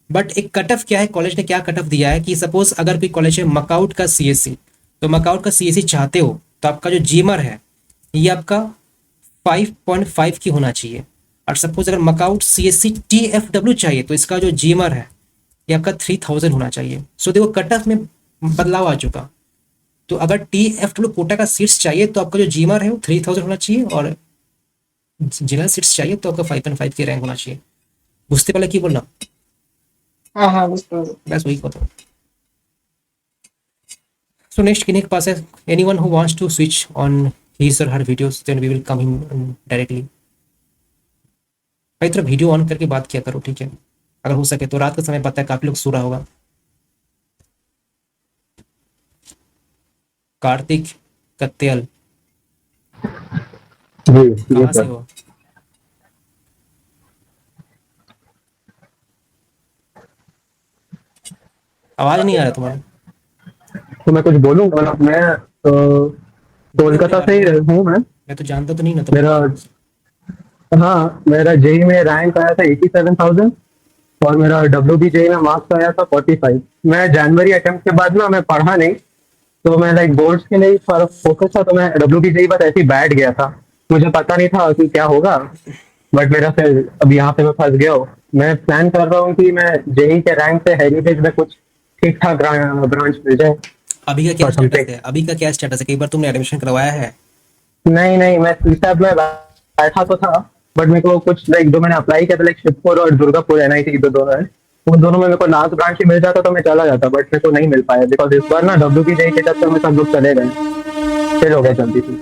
बट एक कट ऑफ क्या है, कॉलेज ने क्या कट ऑफ दिया है कि सपोज अगर कोई कॉलेज है मकाउट का सीएससी, तो मकाउट का सीएससी चाहते हो तो आपका जो जीएमआर है ये आपका 5.5 की होना चाहिए। और सपोज अगर मकाउट सीएससी TFW चाहिए तो इसका जो जीएमआर है ये आपका 3,000 होना चाहिए। सो देखो कट ऑफ में बदलाव आ चुका। तो अगर TFW कोटा का सीट्स चाहिए तो आपका जो जीएमआर है वो 3,000 होना चाहिए, और जनरल सीट्स चाहिए तो आपका 5.5 की रैंक होना चाहिए। বুঝতে পারলে কি বললাম? হ্যাঁ হ্যাঁ, বুঝতে পারবো। ব্যাস ওই কথা। So next किन्हीं के पास है anyone who wants to switch on his or her videos, then we will come in directly। भाई थोड़ा वीडियो ऑन करके बात किया करो, ठीक है, अगर हो सके तो। रात का समय पता है काफी लोग सो रहा होगा। कार्तिक कत्याल, कहाँ से हो? आवाज नहीं आ रहा तुम्हारा। तो मैं कुछ बोलूँ, मतलब मैं कोलकाता से ही हूँ मैं तो जानता तो नहीं ना मेरा हाँ, मेरा जेई में रैंक आया था 87,000 और मेरा WB जेई में मार्क्स आया था 45। मैं जनवरी अटेम्प्ट के बाद ना मैं पढ़ा नहीं, तो मैं लाइक बोर्ड्स के लिए फोकस था, तो मैं WB जेई बस ऐसे ही बैठ गया था। मुझे पता नहीं था कि क्या होगा, बट मेरा फिर अब यहाँ पे मैं फंस गया हूँ। मैं प्लान कर रहा हूँ कि मैं जेई के रैंक से हेरिटेज में कुछ ठीक ठाक ब्रांच मिल जाए अभी का क्या और स्टेटस समथिंग। है? अभी का क्या स्टेटस है? कई बार तुमने एडमिशन करवाया है? नहीं नहीं, मैं सीसैट में बैठा तो था, बट मेरे को कुछ लाइक जो मैंने अप्लाई किया था लाइक शिवपुर और दुर्गापुर एनआईटी जो दोनों है, उन दोनों में मेरे को लास्ट ब्रांच ही मिल जाता तो मैं चला जाता, बट मेरे को नहीं मिल पाया बिकॉज इस बार ना WBJ के चक्कर में सब लोग चले गए, फेल हो गए जल्दी से।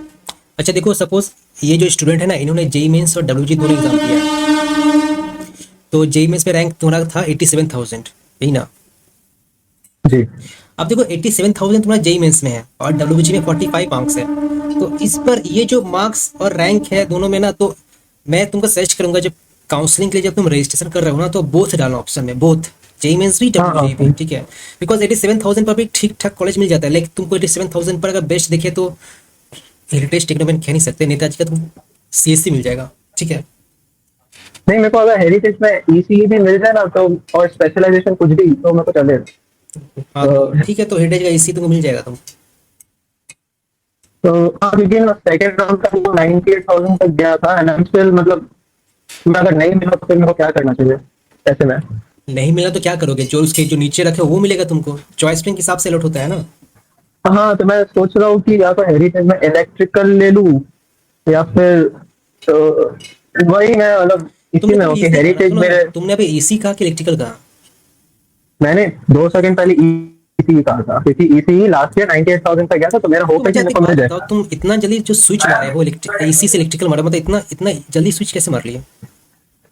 अच्छा देखो, सपोज ये जो स्टूडेंट है ना, इन्होंने जेई मेंस और डब्ल्यूजी दोनों एग्जाम दिया है। तो जेई मेंस में रैंक तुम्हारा था 87,000, यही ना? जी अब देखो 87,000 तुम्हारा जेई मेंस में है और डब्ल्यूबीजी में 45 मार्क्स है। तो इस पर ये जो मार्क्स और रैंक है दोनों में ना, तो मैं तुमको सजेस्ट करूंगा जब काउंसलिंग के लिए जब तुम रजिस्ट्रेशन कर रहे हो ना, तो बोथ डालना ऑप्शन में, बोथ जेई मेंस भी हाँ डब्ल्यूबीजी भी, हाँ ठीक है? बिकॉज 87,000 पर भी ठीक ठाक कॉलेज मिल जाता है, लेकिन तुमको 87,000 पर अगर बेस्ट दिखे तो हेरिटेज टेक्नोमेंट कह नहीं सकते, नेताजी का तुम सीएससी मिल जाएगा, ठीक है? नहीं, मेरे को अगर हेरिटेज में ईसीई भी मिल जाए ना तो, और स्पेशलाइजेशन कुछ भी, तो मेरे को चले। हाँ तो ठीक है, तो हेरिटेज का इसी तुमको मिल जाएगा तुम। तो हाँ, लेकिन सेकंड राउंड का वो 98,000 तक गया था एंड आई एम स्टिल, मतलब मैं अगर नहीं मिला तो फिर मेरे को क्या करना चाहिए ऐसे में? नहीं मिला तो क्या करोगे? जो उसके जो नीचे रखे वो मिलेगा तुमको, चॉइस के हिसाब से अलॉट होता है ना। हाँ, तो मैं सोच रहा हूँ कि या तो हेरिटेज में इलेक्ट्रिकल ले लूँ या फिर तो वही मैं मतलब इसी तुमने में तो हूँ कि EC हेरिटेज सुनो, मेरे। तुमने अभी एसी कहा कि इलेक्ट्रिकल कहा? मैंने 2 सेकंड पहले ईसीई कहा था क्योंकि ईसीई लास्ट ईयर 98,000 तक गया था, तो मेरा होप तो है कि मुझे मेरे एक को मिल बात जाए। बताओ, तुम इतना जल्दी जो स्विच मारे हो इलेक्ट्रिक एसी से इलेक्ट्रिकल मारे, मतलब इतना इतना जल्दी स्विच कैसे मार लिए?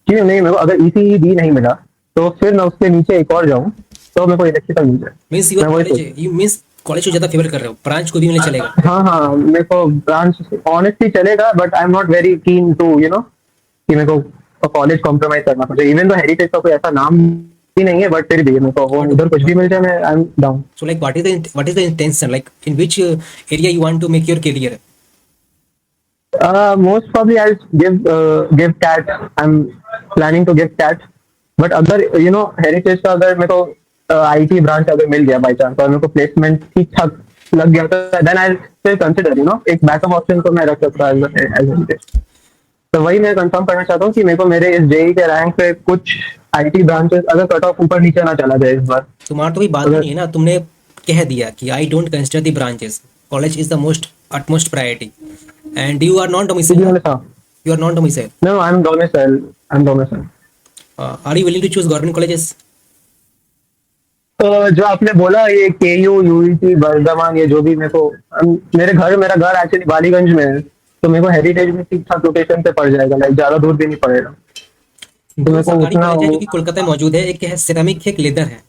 क्यों नहीं, मेरे को अगर ईसीई भी नहीं मिला तो फिर मैं उसके नीचे एक और जाऊँ तो मेरे को इलेक्ट्रिकल मिल जाए। मींस मैं यूर वही कॉलेज, सोच। यू मींस कॉलेज को ज्यादा फेवर कर रहे हो, ब्रांच को भी मिले चलेगा? हाँ हाँ, मेरे को ब्रांच ऑनेस्टली चलेगा, but I am not very keen to कि मेरे को कॉलेज कॉम्प्रोमाइज करना पड़े, इवन तो हेरिटेज का कोई ऐसा नाम ही नहीं है, बट फिर भी मेरे को वो उधर कुछ भी मिल जाए, मैं I am down. So like what is the intention, like in which area you want to make your career? Most probably I'll give CAT. I'm planning to give CAT, but अगर हेरिटेज का अगर मेरे को IT branch अगर मिल गया by chance और मेरे को प्लेसमेंट ठीक ठाक लग गया तो देन आई स्टिल कंसिडर एक बैकअप ऑप्शन को मैं रख सकता हूँ एज हेरिटेज। तो वही मैं कंफर्म करना चाहता हूँ कि मेरे को मेरे इस जेई के रैंक पे कुछ आईटी ब्रांचेस अगर कट ऑफ ऊपर नीचे ना चला जाए इस बार। तुम्हारा तो भी बात अगर नहीं है ना, तुमने कह दिया कि I don't consider the branches, college is the most utmost priority and you are non to be domicile, honest, हाँ, you are non domicile. no, I'm domicile. I'm domicile. Are you willing to choose government colleges? तो जो आपने बोला ये केयू UET Bardhaman ये जो भी मेरे को मेरा घर एक्चुअली बालीगंज में है, तो मेरे को हेरिटेज में ठीक ठाक लोकेशन पे पड़ जाएगा, लाइक ज्यादा दूर भी नहीं पड़ेगा। तो दो मेरे को सरकारी उतना कॉलेज है जो कि कोलकाता में मौजूद है, एक है सिरेमिक, एक लेदर है।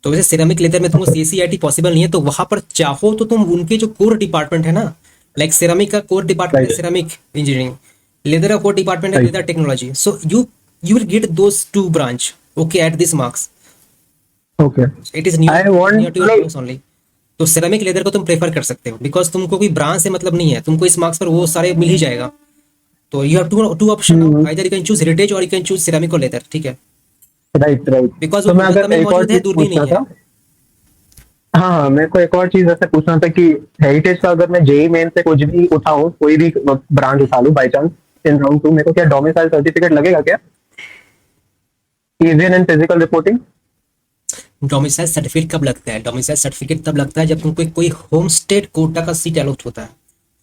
तो वैसे सिरेमिक लेदर में तुमको सीएसईआईटी पॉसिबल नहीं है, तो वहां पर चाहो तो तुम उनके जो कोर डिपार्टमेंट है ना, लाइक सिरेमिक का कोर डिपार्टमेंट है Right. सिरेमिक इंजीनियरिंग, लेदर का कोर डिपार्टमेंट है Right. Leather technology, so you will get those two branch okay at this marks, okay. It is I want near to your house only. तो ceramic leather को तुम prefer कर सकते हो because तुमको कोई ब्रांच से मतलब नहीं है, तुमको इस मार्क्स पर वो सारे मिल ही जाएगा। तो you have two option, either you can choose Heritage और यू कैन चूज सिरेमिक और लेदर, ठीक है? Right right. बिकॉज तो वो मैं कोलकाता अगर में एक और मौजूद है, चीज दूर भी पूछना नहीं है। था, हाँ मेरे को एक और चीज ऐसे पूछना था कि हेरिटेज का अगर मैं जेई मेन से कुछ भी उठाऊं, कोई भी ब्रांच उठा लूं बाई चांस इन राउंड 2, मेरे को क्या डोमिसाइल सर्टिफिकेट लगेगा क्या? इवियन and physical reporting. Domicile certificate कब लगता है? डोमिसाइल सर्टिफिकेट तब लगता है जब तुमको कोई होम स्टेट कोटा का सीट अलॉट होता है।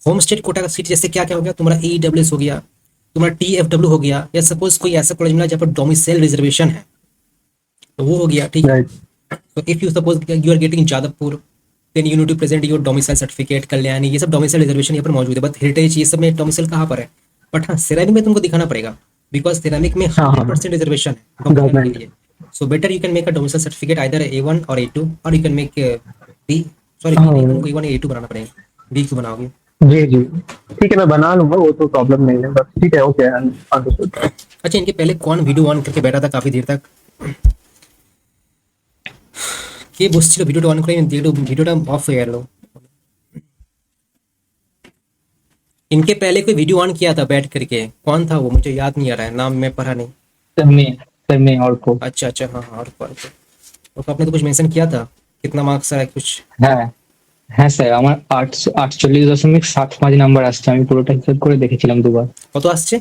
होम स्टेट कोटा का सीट जैसे क्या क्या हो गया, तुम्हारा ईडब्ल्यूएस हो गया, तुम्हारा टीएफडब्ल्यू हो गया, या सपोज कोई ऐसा कॉलेज मिला जहाँ पर डोमिसाइल रिजर्वेशन है, तो वो हो गया, ठीक है? राइट। तो if you suppose you are getting Jadavpur, then you need to present your domicile certificate, Kalyani, ये सब डोमिसाइल रिजर्वेशन यहाँ पर मौजूद है। बट हेरिटेज ये सब में डोमिसाइल कहाँ पर है? बट हाँ, सिरेमिक में तुमको दिखाना पड़ेगा बिकॉज सिरेमिक में हाँ, हाँ। 100% रिजर्वेशन है domicile के Government. लिए। So better you can make a domicile certificate either A1 और A2, और you can make be, sorry हाँ। तुमको A1 या A2 बनाना पड़ेगा, बी क्यों बनाओगे? जी जी, ठीक है, मैं बना लूंगा, वो तो प्रॉब्लम नहीं है, बस ठीक है, ओके अंडरस्टूड। अच्छा, इनके पहले कौन वीडियो ऑन करके बैठा था काफी देर तक? কে বসছিল ভিডিওটা অন করে? ভিডিওটা অফ হয়ে গেল। इनके पहले कोई वीडियो ऑन किया था बैठ करके, कौन था वो? मुझे याद नहीं आ रहा है, नाम मैं पढ़ा नहीं। तेमनी और को अच्छा अच्छा, हाँ हाँ, और आपने तो कुछ मेंशन किया था, कितना मार्क्स आया कुछ? है হ্যাঁ স্যার, আমার 48.75 নাম্বার আসছে। আমি পুরোটা হিসাব করে দেখেছিলাম দুবার। কত আসছে?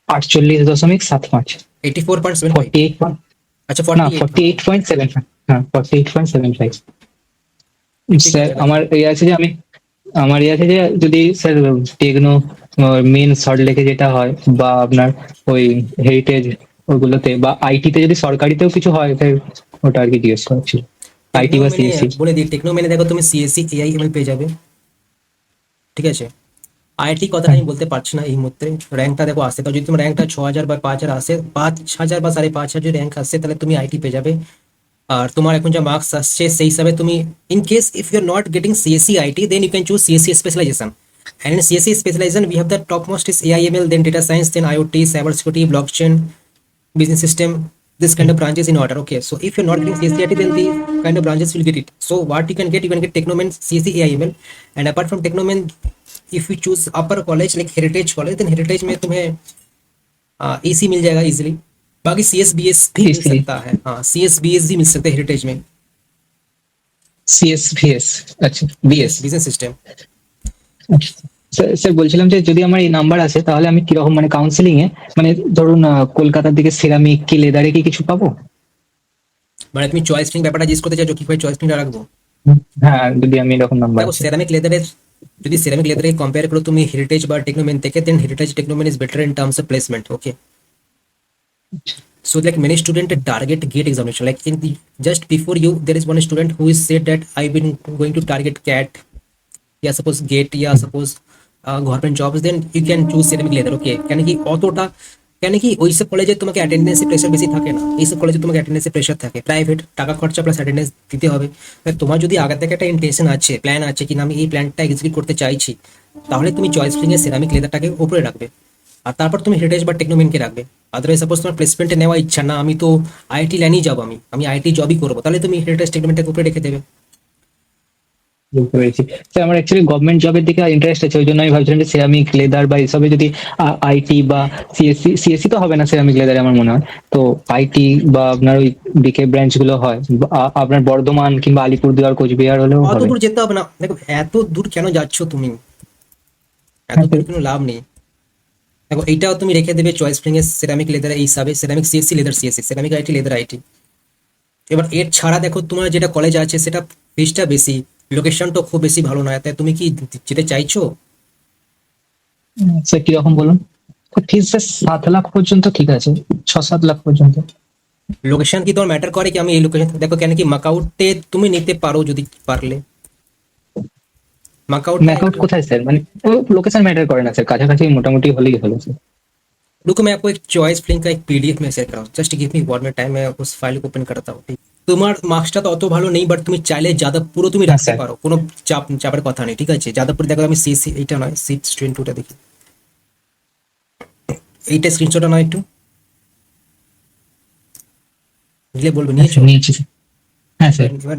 48.75। 84.75? 48 আচ্ছা না 48। 48.75। হ্যাঁ 48.75 ঠিক স্যার। আছে। আমার আছে যে যদি স্যার টেকনো মেন শর্ট লেখে যেটা হয়, বা আপনার ওই হেরিটেজ ওগুলোতে, বা আইটিতে যদি সরকারিতেও কিছু হয় স্যার, ওটা আর কি জিজ্ঞেস করার ছিল। আইটি টেকনো বা মেনে সিএসসি। বলে দিই, টেকনো মেনে দেখো তুমি সিএসসি এআই এমএল পেয়ে যাবে, ঠিক আছে। আইআইটি কথাটা আমি বলতে পারছি না এই মুহূর্তে, র্যাঙ্কটা দেখো আসছে, তো যদি তোমার র্যাঙ্কটা 6,000 বা 5,000 আসে, 5,000 বা 5,500 যদি র্যাঙ্ক আসে, তাহলে তুমি আইটি পেয়ে যাবে। আর তোমার এখন যা মার্কস আসছে সেই হিসাবে তুমি, in case if you are not getting CSC IT, then you can choose CSC specialization, and in CSC specialization we have the topmost is AIML, then data science, then IoT, cyber security, blockchain, business system, this kind of branches in order. Okay, so if you're not getting CSC IT, then the kind of branches will get it. So what you can get Technomen CSC AIML, and apart from Technomen, if you choose upper college like Heritage College, then Heritage में तुम्हें AC मिल जाएगा easily. बाकी CSBS भी मिल Easily. सकता है, हाँ CSBS भी मिल सकता है हेरिटेज में, সিএসভিএস। আচ্ছা BS. Business system. Sir sir বলছিলাম যে যদি আমার এই নাম্বার আসে, তাহলে আমি কিরকম মানে কাউন্সিলিং এ, মানে ধরুন কলকাতার দিকে সেরামিক কি লেদারে কি কিছু পাবো? মানে তুমি চয়েস ফিং ব্যাপারটা জিজ্ঞেস করতে চাইছো কিভাবে চয়েস ফিংটা রাখবো? হ্যাঁ যদি আমি এরকম নাম্বার দেখো আছে। সেরামিক লেদারের, যদি সেরামিক লেদারে কম্পেয়ার করো তুমি হেরিটেজ বা টেকনোমেন থেকে, then Heritage Techno Main is better in terms of placement. Okay, so like many student target gate examination, like in the just before you there is one student who is said that I've been going to target cat, yeah suppose gate, yeah suppose government jobs, then you can choose ceramic leather. Okay, কেন কি অতটা, কেন কি ওইসব কলেজে তোমাকে অ্যাটেন্ডেন্সে pressure বেশি থাকে না, এইসব কলেজে তোমাকে অ্যাটেন্ডেন্সে প্রেশার থাকে, প্রাইভেট টাকা খরচা প্লাস অ্যাটেন্ডেন্স দিতে হবে। তা তোমার যদি আগে থেকে একটা ইন্টেনশন আছে, প্ল্যান আছে কি না আমি এই প্ল্যানটা এক্সিকিউট করতে চাইছি, তাহলে তুমি চয়েস ফিং এ সেরামিক লেদারটাকে উপরে রাখবে, আর তারপর তুমি হেরিটেজ বা টেকনোমেনকে রাখবে। আদারওয়াইজ সাপোজ তোমার প্লেসমেন্টে নেওয়া ইচ্ছা না, আমি তো আইআইটি লাইনেই যাবো, আমি আইআইটি জবই করবো, তাহলে তুমি হেরিটেজ টেকনোমেনটাকে উপরে রেখে দেবে। বুঝতে পেরেছি স্যার। আমার অ্যাকচুয়ালি গভর্নমেন্ট জবের দিকে ইন্টারেস্ট আছে, ওই জন্য আমি ভাবছিলাম যে সেরামিক লেদার বা এসবে যদি আইটি বা সিএসসি তো হবে না সেরামিক লেদারে আমার মনে হয়, তো আইটি বা আপনার ওই দিকে ব্রাঞ্চ গুলো হয়, বা আপনার বর্ধমান কিংবা আলিপুরদুয়ার কোচবিহার হলেও অত হবে। দূর যেতে হবে না, দেখো এত দূর কেন যাচ্ছ তুমি, এত হ্যাঁ দূর স্যার। কোনো লাভ নেই। দেখো এইটাও তুমি রেখে দেবে চয়েস ফিং এ সেরামিক লেদার এই হিসাবে, ceramic CSC leather CSC, ceramic IT leather IT. এবার এর ছাড়া দেখো তোমার যেটা কলেজ আছে সেটা ফিসটা বেশি, লোকেশনটা খুব বেশি ভালো নয়, তাই তুমি কি যেতে চাইছো? স্যার কিরকম বলুন? ঠিক স্যার 7 লাখ পর্যন্ত ঠিক আছে, 6-7 লাখ পর্যন্ত। লোকেশন কি তোমার ম্যাটার করে কি আমি এই লোকেশন দেখো, কেন কি মাকআউটে তুমি নিতে পারো যদি পারলে, মাকআউট ম্যাকআউট কোথায় স্যার? মানে লোকেশন ম্যাটার করে না স্যার, কাছাকাছি মোটামুটি হলেই হলো স্যার। रुको मैं आपको एक चॉइस फ्लिंक का एक पीडीएफ में शेयर कराऊँ, just give me 1 minute time, मैं उस फाइल को ओपन करता हूँ। তোমার মার্কসটা তো অত ভালো নেই, বাট তুমি চাইলে যাদবপুরও তুমি হ্যাঁ রাখতে স্যার। পারো, কোনো চাপের কথা নেই, ঠিক আছে। যাদবপুর দেখো আমি সিসি এইটা নয় সিট স্টুডেন্ট টুটা দেখি, এইটা স্ক্রিনশটটা নয় একটু দিলে বলবো হ্যাঁ নিয়েছো। স্যার নিয়েছি স্যার। হ্যাঁ স্যার। এবার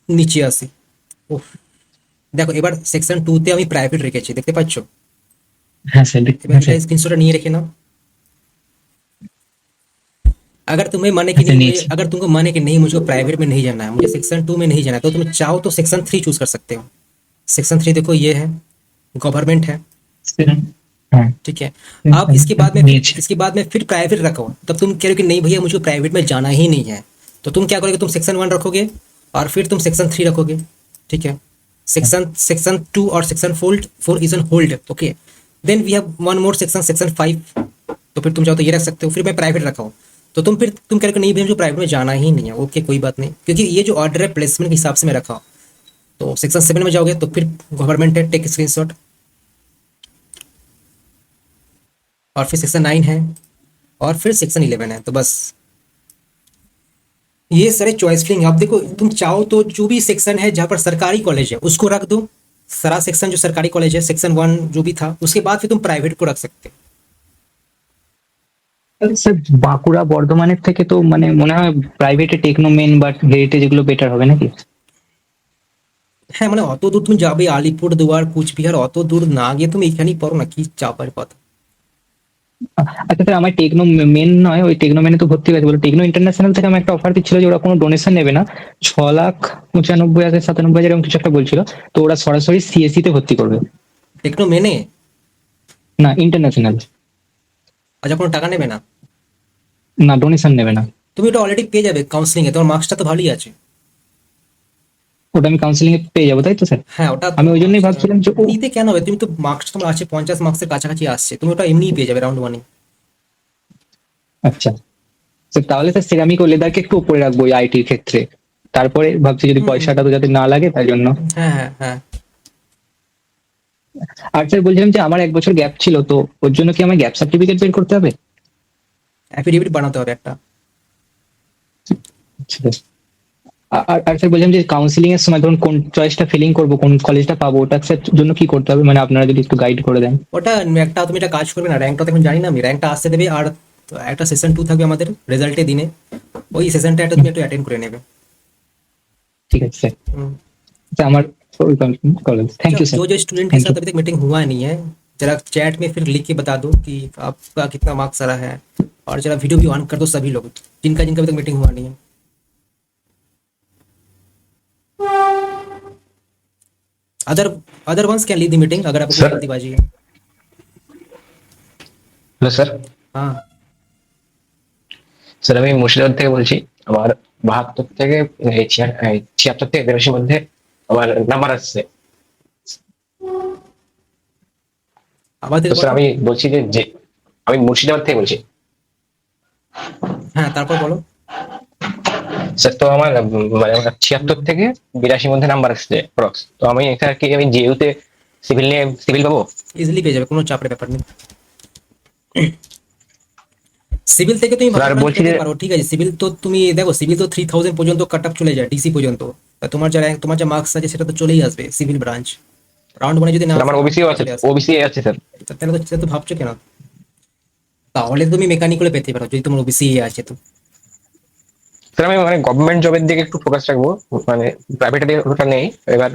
নিচে আসি, ওহ দেখো এবার সেকশন 2 তে আমি প্রাইভেট রেখেছি, দেখতে পাচ্ছ। হ্যাঁ স্যার। এবার হ্যাঁ এটা স্যার। স্ক্রিনশটটা নিয়ে রেখে नाओ। अगर तुम्हें माने कि अच्छा, नहीं, नीचे। अगर तुमको माने कि नहीं मुझको प्राइवेट में नहीं जाना है, मुझे सेक्शन 2 में नहीं जाना है, तो तुम चाहो तो सेक्शन 3 चूज कर सकते हो। सेक्शन 3 देखो ये है, गवर्नमेंट है, हाँ ठीक है। अब नीचे। इसके बाद में फिर प्राइवेट रखो, तब तुम कह रहे हो कि नहीं भैया मुझे प्राइवेट में जाना ही नहीं है, तो तुम क्या करोगे, तुम सेक्शन 1 रखोगे और फिर तुम सेक्शन 3 रखोगे, ठीक है। सेक्शन 2 और section 4 is on hold, okay. Then we have one more section, section 5, तो फिर तुम चाहो तो ये रख सकते हो। फिर मैं प्राइवेट रखा हूँ, तो तुम कह रहे हो नहीं भैया मुझे प्राइवेट में जाना ही नहीं है, ओके कोई बात नहीं, क्योंकि ये जो ऑर्डर है प्लेसमेंट के हिसाब से मैं रखा हूँ। तो सेक्शन 7 में जाओगे तो फिर गवर्नमेंट है, टेक स्क्रीनशॉट, और फिर सेक्शन 9 है, और फिर सेक्शन 11 है, तो बस ये सारे चॉइस फिलिंग। अब देखो तुम चाहो तो जो भी सेक्शन है जहाँ पर सरकारी कॉलेज है उसको रख दो, सारा सेक्शन जो सरकारी कॉलेज है सेक्शन 1 जो भी था, उसके बाद फिर तुम प्राइवेट को रख सकते हो। স্যার বাঁকুড়া বর্ধমানের থেকে তো মানে মনে হয় প্রাইভেটে টেকনোমেন বা হেরিটেজ এগুলো বেটার হবে নাকি? হ্যাঁ মানে অত দূর তুমি যাবে, আলিপুরদুয়ার কুচবিহার অত দূর না গিয়ে তুমি এখানেই পড়ো না, কি চাপের কথা। আচ্ছা স্যার, আমার টেকনো মেন নয়, ওই টেকনো মেনে তো ভর্তি হয়েছে বলে, টেকনো ইন্টারন্যাশনাল থেকে আমার একটা অফার দিচ্ছিল যে ওরা কোনো ডোনেশন নেবে না, 6,95,000 97,000 এরকম কিছু একটা বলছিল। তো ওরা সরাসরি সিএসসি তে ভর্তি করবে, টেকনো মেনে? না ইন্টারন্যাশনাল, আচ্ছা, কোনো টাকা নেবে না? না ডোনেশন নেবে না। তুমি ওটা অলরেডি পেয়ে যাবে কাউন্সিলিং এ, তোমার মার্কসটা তো ভালোই আছে। ওটা আমি কাউন্সিলিং এ পেয়ে যাবো তাই তো স্যার? হ্যাঁ, ওটা আমি ওই জন্যই ভাবছিলাম যে ও এমনিতে কেন হবে, তুমি তো মার্কস তোমার আছে 50 মার্কসের কাছাকাছি আসছে, তুমি ওটা এমনিই পেয়ে যাবে রাউন্ড ওয়ানে। আচ্ছা স্যার, তাহলে স্যার সিরামিক ও লেদারকে একটু উপরে রাখবো ওই আইটির ক্ষেত্রে, তারপরে ভাবছি যদি পয়সাটা তো যাতে না লাগে তাই জন্য। হ্যাঁ হ্যাঁ হ্যাঁ। আর স্যার বলছিলাম যে আমার 1 বছর গ্যাপ ছিল, তো ওর জন্য কি আমার গ্যাপ সার্টিফিকেট বের করতে হবে? অ্যাফিডেভিট বানাতে হবে একটা। আচ্ছা স্যার। আর স্যার বলছিলাম যে কাউন্সিলিং এর সময় ধরুন কোন চয়েসটা ফিলিং করবো, কোন কলেজটা পাবো, ওটা স্যার জন্য কি করতে হবে, মানে আপনারা যদি একটু গাইড করে দেন। ওটা একটা তুমি একটা কাজ করবে না, র্যাঙ্কটা তো এখন জানি না আমি, র্যাঙ্কটা আসতে দেবে, আর একটা সেশন 2 থাকবে আমাদের রেজাল্টের দিনে, ওই সেশনটা একটা তুমি একটু অ্যাটেন্ড করে নেবে। ঠিক আছে স্যার। हम्म। স্যার আমার কলেজ, থ্যাংক ইউ স্যার। जो जो स्टूडेंट के Thank साथ you. अभी तक मीटिंग हुआ नहीं है, जरा चैट में फिर लिख के बता दो कि आपका कितना मार्क्स आ रहा है, और जरा वीडियो भी ऑन कर दो सभी लोग जिनका जिनका अभी तक मीटिंग हुआ नहीं है। Other other ones can lead the meeting अगर आपको कोई सर। जल्दीबाजी है। Hello sir. हाँ। স্যার আমি মুর্শিদাবাদ থেকে বলছি। আমার 72 থেকে 76 থেকে 83 মধ্যে আমার নাম্বার আসছে। আমাদের তো স্যার আমি বলছি যে আমি মুর্শিদাবাদ থেকে বলছি। হ্যাঁ, তারপর বলো। স্যার তো আমার মানে আমার 76 থেকে 82 মধ্যে নাম্বার আসছে প্রক্স। তো আমি স্যার কি আমি জিইউতে সিভিল নিয়ে সিভিল পাবো? ইজিলি পেয়ে যাবে, কোনো চাপের ব্যাপার নেই। সিভিল থেকে তুমি ভালো স্যার rank বলছি পেতে যে পারো, ঠিক আছে। সিভিল তো তুমি দেখো, সিভিল তো 3000 পর্যন্ত কাট অফ চলে যায় ডিসি পর্যন্ত। তা তোমার যা rank, তোমার যা মার্কস আছে সেটা তো চলেই আসবে সিভিল ব্রাঞ্চ রাউন্ড ওয়ানে যদি না স্যার আমার আসে, ওবিসিও আছে, চলে আসে। ওবিসি আছে স্যার। তাহলে তো সেটা তো ভাবছো কেন? তাহলে তুমি মেকানিক্যালে পেতে পারো যদি তোমার ওবিসি আছে তো। স্যার আমি মানে গভর্নমেন্ট জবের দিকে একটু ফোকাস রাখবো, মানে প্রাইভেটে ওটা নেই। এবার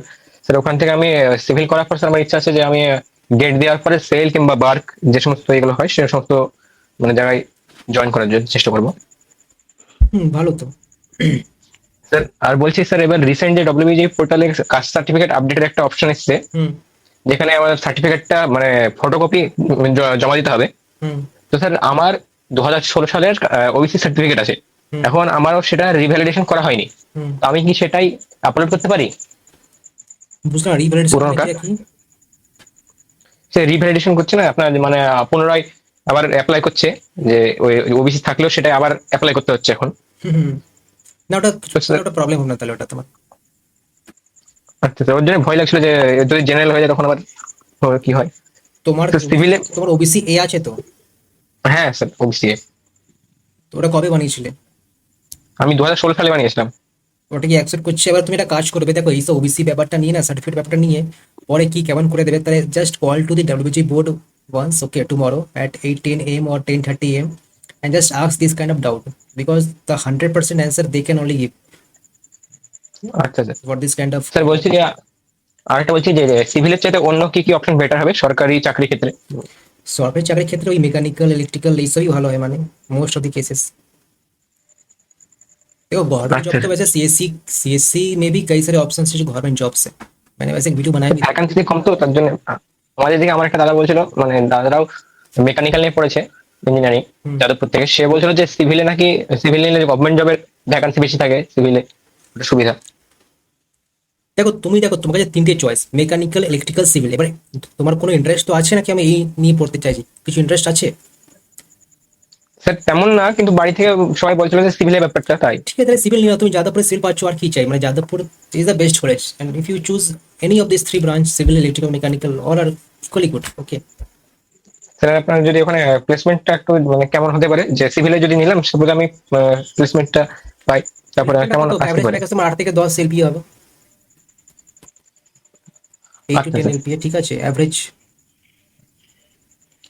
স্যার ওখান থেকে আমি সিভিল করার পর স্যার আমার ইচ্ছা আছে যে আমি গেট দেওয়ার পরে সেল কিংবা বার্ক যে সমস্ত এগুলো হয় সে সমস্ত মানে জায়গায় জয়েন করার জন্য চেষ্টা করবো। ভালো তো। স্যার আর বলছি স্যার, এবার রিসেন্ট যে ডব্লিউবিজি পোর্টালে কাস্ট সার্টিফিকেট আপডেটের একটা অপশন এসেছে, হুম যেখানে আমার সার্টিফিকেটটা মানে ফটোকপি জমা দিতে হবে। হুম তো স্যার আমার 2016 সালের ওবিসি সার্টিফিকেট আছে, হুম। এখন আমারও সেটা রিভ্যালিডেশন করা হয়নি। হুম। তো আমি কি সেটাই আপলোড করতে পারি? বুঝলাম, রিভ্যালিডেশন পুরোনোটা? কি? সে রিভ্যালিডেশন করছে না আপনার, মানে পুনরায় আবার অ্যাপ্লাই করছে, যে ওই ওবিসি থাকলেও সেটা আবার অ্যাপ্লাই করতে হচ্ছে এখন। হুম। না, ওটা স্যার ওটা প্রবলেম হবে না তাহলে, ওটা তোমার। আচ্ছা স্যার, ওর জন্য ভয় লাগছিল যে যদি জেনারেল হয়ে যায় তখন আবার কি হয়। তোমার তো সিভিলে তোমার ওবিসি এ আছে তো? হ্যাঁ স্যার ওবিসি তো ওটা কবে বানিয়েছিলে? আমি 2016 সালে বানিয়েছিলাম। ওটা কি অ্যাকসেপ্ট করছে? এবার তুমি একটা কাজ করবে, দেখো এইসব ওবিসি ব্যাপারটা নিয়ে না, সার্টিফিকেট ব্যাপারটা নিয়ে পরে কি কেমন করে দেবে, তাহলে just call to the WBG board once, okay, tomorrow at 8:10 a.m. or 10:30 a.m. and just ask this kind of doubt, because the 100% answer they can only give আচ্ছা sir. for this kind of. Sir বলছি যে আরেকটা বলছি যে সিভিলের চাইতে অন্য কি কি অপশন বেটার হবে সরকারি চাকরির ক্ষেত্রে? সরকারি চাকরির ক্ষেত্রে ওই মেকানিক্যাল, ইলেকট্রিক্যাল এইসবই ভালো হয়, মানে মোস্ট অফ দি केसेस। देखो गवर्नमेंट जॉब अच्छा। तो वैसे सीएससी में भी कई सारे ऑप्शन है जो गवर्नमेंट जॉब्स है। मैंने वैसे एक वीडियो बनाया भी था। ভ্যাকান্সি কম তো তার জন্য আমাদের দিকে আমার একটা দাদা বলছিল, মানে দাদারাও মেকানিক্যাল নিয়ে পড়েছে ইঞ্জিনিয়ারিং হুম। যাদবপুর থেকে, সে বলছিল যে সিভিলে নাকি সিভিল নিলে গভর্নমেন্ট জবের ভ্যাকান্সি বেশি থাকে সিভিলে, ওটা সুবিধা। দেখো তোমার কাছে তিনটে চয়েস, মেকানিক্যাল, ইলেকট্রিক্যাল, সিভিল। এবারে তোমার কোনো ইন্টারেস্ট তো আছে নাকি আমি এই নিয়ে পড়তে চাইছি, কিছু ইন্টারেস্ট আছে? স্যার তেমন না, কিন্তু বাড়ি থেকে সবাই বলছিল যে সিভিলের ব্যাপারটা, তাই। ঠিক আছে, তাহলে সিভিল নিয়ে নাও। তুমি যাদবপুরে সিভিল পাচ্ছ, আর কি চাই? মানে Jadavpur is the best college, and if you choose any of this three branch, civil, electrical, mechanical, all are equally good. Okay. Sir আপনার যদি ওখানে প্লেসমেন্টটা একটু মানে কেমন হতে পারে, যে সিভিলে যদি নিলাম সাপোজ আমি প্লেসমেন্টটা পাই, তারপরে কেমন আসতে এভারেজ পারে? প্যাকেজ তোমার 8 থেকে 10 এলপি হবে, 8 to আচ্ছা 10 স্যার। এলপি, ঠিক আছে অ্যাভারেজ।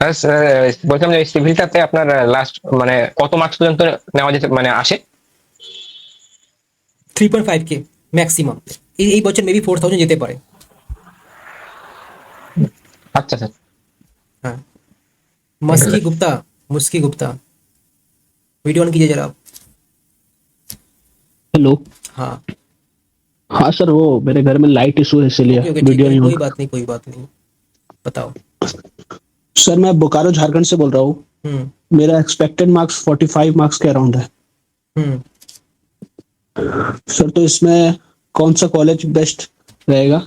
আর স্যার বলছিলাম যে সিভিলটাতে আপনার লাস্ট মানে কত মার্কস পর্যন্ত নেওয়া যেতে মানে আসে? 3.5K maximum. এই বছর মেবি 4000 যেতে পারে। আচ্ছা স্যার। হ্যাঁ, मुस्की गुप्ता वीडियो ऑन कीजिए जरा आप। हेलो। हाँ हाँ सर, वो मेरे घर में लाइट इशू है इसलिए ओके ओके ठीक वीडियो है, नहीं कोई होगा। बात नहीं बताओ। सर मैं बोकारो झारखंड से बोल रहा हूँ। हम्म मेरा एक्सपेक्टेड मार्क्स 45 मार्क्स के अराउंड है। हम्म सर तो इसमें कौन सा कॉलेज बेस्ट रहेगा?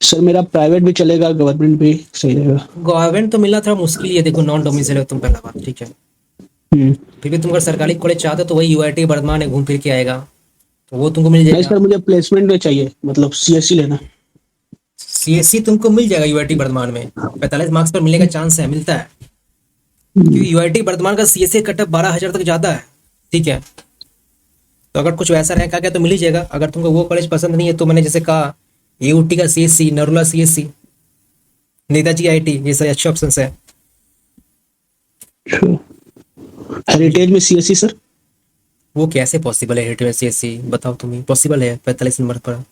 सर मेरा प्राइवेट भी चलेगा, गवर्नमेंट भी सही रहेगा। गवर्नमेंट तो मिलना थोड़ा मुश्किल ही है, देखो नॉन डोमिसाइल हो तुम, पहला बात ठीक है। हम्म। फिर भी तुम अगर सरकारी कॉलेज चाहते हो तो वही यूआईटी वर्धमान है, घूम फिर के आएगा, तो वो तुमको मिल नहीं जाएगा। सर, मुझे प्लेसमेंट में चाहिए, मतलब सीएससी लेना। सीएससी तुमको मिल जाएगा यूआईटी वर्धमान में, 45 मार्क्स पर मिलने का चांस है, मिलता है। क्योंकि यूआईटी वर्धमान का सीएससी कटअप 12,000 तक जाता है, ठीक है। तो अगर कुछ वैसा रैंक आ गया तो मिल ही जाएगा। अगर तुमको वो कॉलेज पसंद नहीं है तो मैंने जैसे कहा यूटी का CSC, Narola CSC, Netaji IT, ये सारे अच्छे ऑप्शंस है। हेरिटेज में सीएससी सर? वो कैसे पॉसिबल है हेरिटेज में सीएससी, बताओ तुम ही। पॉसिबल है 45 नंबर पर।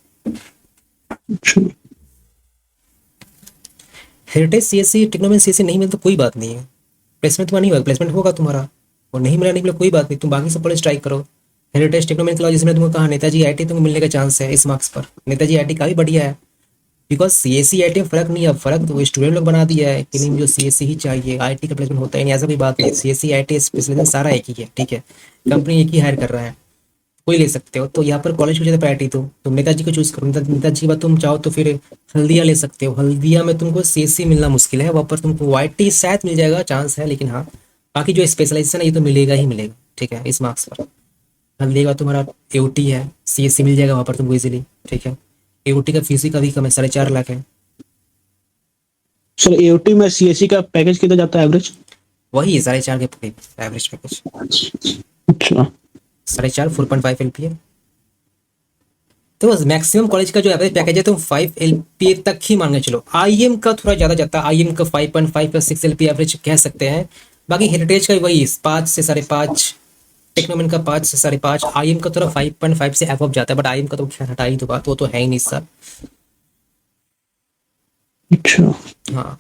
हेरिटेज सीएससी, टेक्नोमेंट सीएससी नहीं मिले तो कोई बात नहीं है, प्लेसमेंट तुम्हारा नहीं होगा, प्लेसमेंट होगा तुम्हारा। और नहीं मिला कोई बात नहीं, तुम बाकी सब कॉलेज ट्राई करो। हेरिटेज टेक्नोमेंट के अलावा जिसमें तुमको कहा नेताजी आईटी, तुमको मिलने का चांस है इस मार्क्स पर। नेताजी आईटी काफी बढ़िया है, बिकॉज सीएससी आईटी में फर्क नहीं है, फर्क तो स्टूडेंट लोग बना दिया है कि नहीं मुझे सीएससी ही चाहिए, आईटी का प्लेसमेंट होता ही नहीं, ऐसा कोई बात नहीं। सीएससी आईटी स्पेशलाइजेशन सारा एक ही है, ठीक है। कंपनी एक ही हायर कर रहा है, कोई ले सकते हो। तो यहाँ पर कॉलेज को ज़्यादा प्रायोरिटी दो, तुम नेताजी को चूज करो। नेताजी के बाद तुम चाहो तो फिर हल्दिया ले सकते हो। हल्दिया में तुमको सीएससी मिलना मुश्किल है, वहाँ पर तुमको वाईटी शायद मिल जाएगा, चांस है, लेकिन हाँ बाकी जो स्पेशलाइजेशन है ये तो मिलेगा ही मिलेगा, ठीक है, इस मार्क्स पर। हल्दी के बाद तुम्हारा एओटी है, सीएससी मिल जाएगा वहाँ पर तुमको इजीली, ठीक है। एओटी का फीस का भी कम है, 4.5 लाख है। सर एओटी में सीएससी का पैकेज कितना जाता है एवरेज? वही 4.5 के करीब एवरेज पैकेज। अच्छा 4.5 4.5 LPA। तो बस मैक्सिमम कॉलेज का जो एवरेज पैकेज है तुम 5 LPA तक ही मान के चलो। आईएम का थोड़ा ज़्यादा जाता है, आईएम का 5.5 या 6 LPA एवरेज कह सकते हैं। बाकी हेरिटेज का वही 5 से 5.5, टेक्नोमेंट का 5 से 5.5, आईएम का थोड़ा 5.5 से अबव जाता है, बट आईएम का तो खैर हटा ही दो बात, वो तो है ही नहीं सर। अच्छा हाँ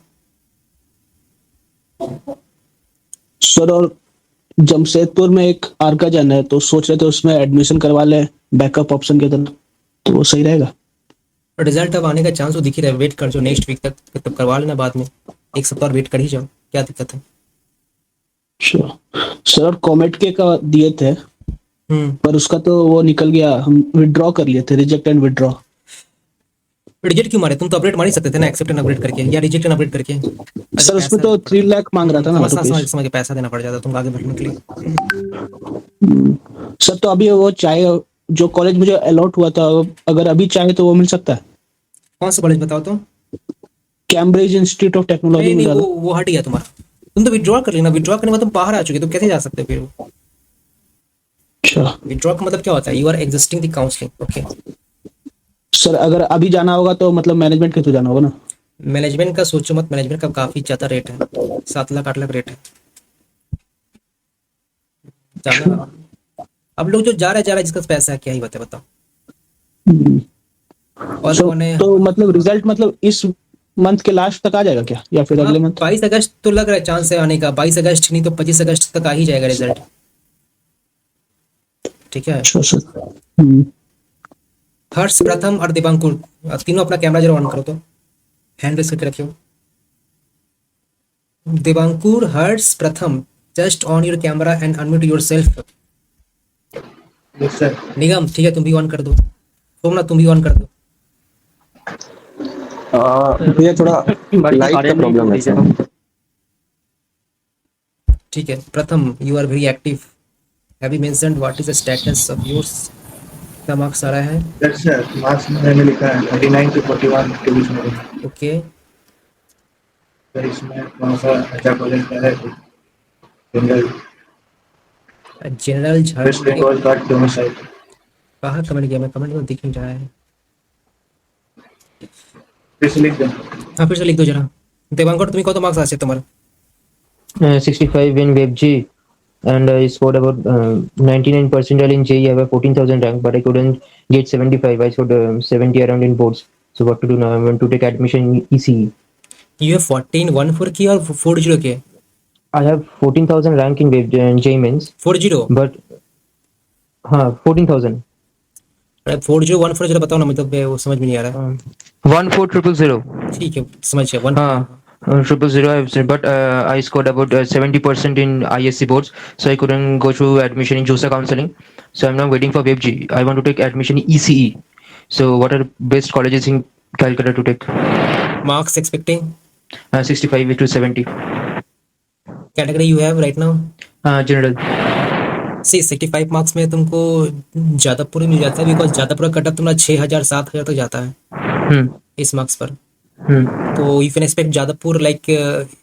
सर, और जमशेदपुर में एक आर्काजन है तो सोच रहे थे उसमें एडमिशन करवा ले बैकअप ऑप्शन के तरह, तो वो सही रहेगा? रिजल्ट अब आने का चांस तो दिख ही रहा है, वेट कर जो नेक्स्ट वीक तक, तब करवा लेना बाद में, एक सप्ताह और वेट कर ही जाओ, क्या दिक्कत है। अच्छा सर, और कॉमेट के का दिए थे हम्म पर उसका तो वो निकल गया, हम विड्रॉ कर लिए थे, रिजेक्ट एंड विड्रॉ। रिजेक्ट क्यों मारे? तुम तो अपडेट मार ही सकते थे ना, एक्सेप्ट एंड अपडेट करके या रिजेक्ट एंड अपडेट करके। सर उसमें तो 3 लाख मांग रहा था ना समझ के पैसा देना पड़ जाता तुमको आगे बढ़ने के लिए। सर तो अभी वो चाहे जो कॉलेज मुझे अलॉट हुआ था, अगर अभी चाहे तो वो मिल सकता है? कौन सा कॉलेज बताओ तो? कैम्ब्रिज इंस्टीट्यूट ऑफ टेक्नोलॉजी नहीं मिल नहीं, रहा वो हट गया तुम्हारा, तुम तो विड्रॉ कर लेना। विड्रॉ करने के बाद तुम बाहर आ चुके, तुम कैसे जा सकते हो फिर? अच्छा विड्रॉ का मतलब क्या होता है? You are existing the counselling, okay. Sir, अगर अभी जाना होगा तो मतलब मैनेजमेंट के थ्रू जाना होगा ना? मैनेजमेंट का सोचो मत, मैनेजमेंट का काफी ज्यादा रेट है, 7 लाख 8 लाख रेट है जाना। अब लोग जो जा रहा है जिसका पैसा है, क्या ही बताओ। और So, कौन है? तो मतलब रिजल्ट मतलब इस मंथ के लास्ट तक आ जाएगा क्या, या फिर अगले मंथ? 22 अगस्त तो लग रहा है चांस है आने का, 22 अगस्त नहीं तो 25 अगस्त तक आ ही जाएगा रिजल्ट, ठीक है। अच्छा सर। हर्ष, प्रथम और दिबांकुर, तीनों अपना कैमरा जरा ऑन करो तो, हैंड रेस करके रखियो। Dibankur, Harsh, Pratham, just on your camera and unmute yourself. Nigam ठीक है, तुम भी ऑन कर दो। सोमनाथ तुम भी ऑन कर दो। ये थोड़ा लाइट का प्रॉब्लम है सर। ठीक है, Pratham you are very active, have you mentioned what is the status of yours? क्या मार्क्स आ रहा है? सर मार्क्स मैंने लिखा है 39 से 41 के बीच में। ओके, सर इसमें कौन सा अच्छा कॉलेज का है? जनरल वेस्ट बंगाल का डोमिसाइल। कहाँ कमेंट किया मैं? कमेंट में दिख नहीं रहा है, फिर से लिख दो। हाँ फिर से लिख दो जरा। देवांकर तुम्हें कौन मार्क्स आसे तुम्हारे? 65 in WebG, and I scored about 99 percentile in JEE. I have a 14,000 rank, but I couldn't get 75. I scored 70 around in boards. So what to do now? I want to take admission in ECE. You have 14 1 4 की और 40 के I have 14,000 rank in web JEE mains, 40? but हाँ 14,000. अरे 4014 जरा बताओ ना, मतलब वो समझ में नहीं आ रहा। 14,000. ठीक है, समझ गया। 1 हाँ 000 I've said, but I scored about 70% in ISC boards, so I couldn't go through admission in JOSA counseling. So I'm now waiting for WebG. I want to take admission in ECE. So what are the best colleges in Calcutta to take? marks expecting? 65 to 70. Category you have right now? General. See 65 marks में तुमको जादवपुर मिल जाता है, because Jadavpur का cut off तुम्हारा 6,000 7,000 तक जाता है इस मार्क्स पर। तो you can expect Jadavpur like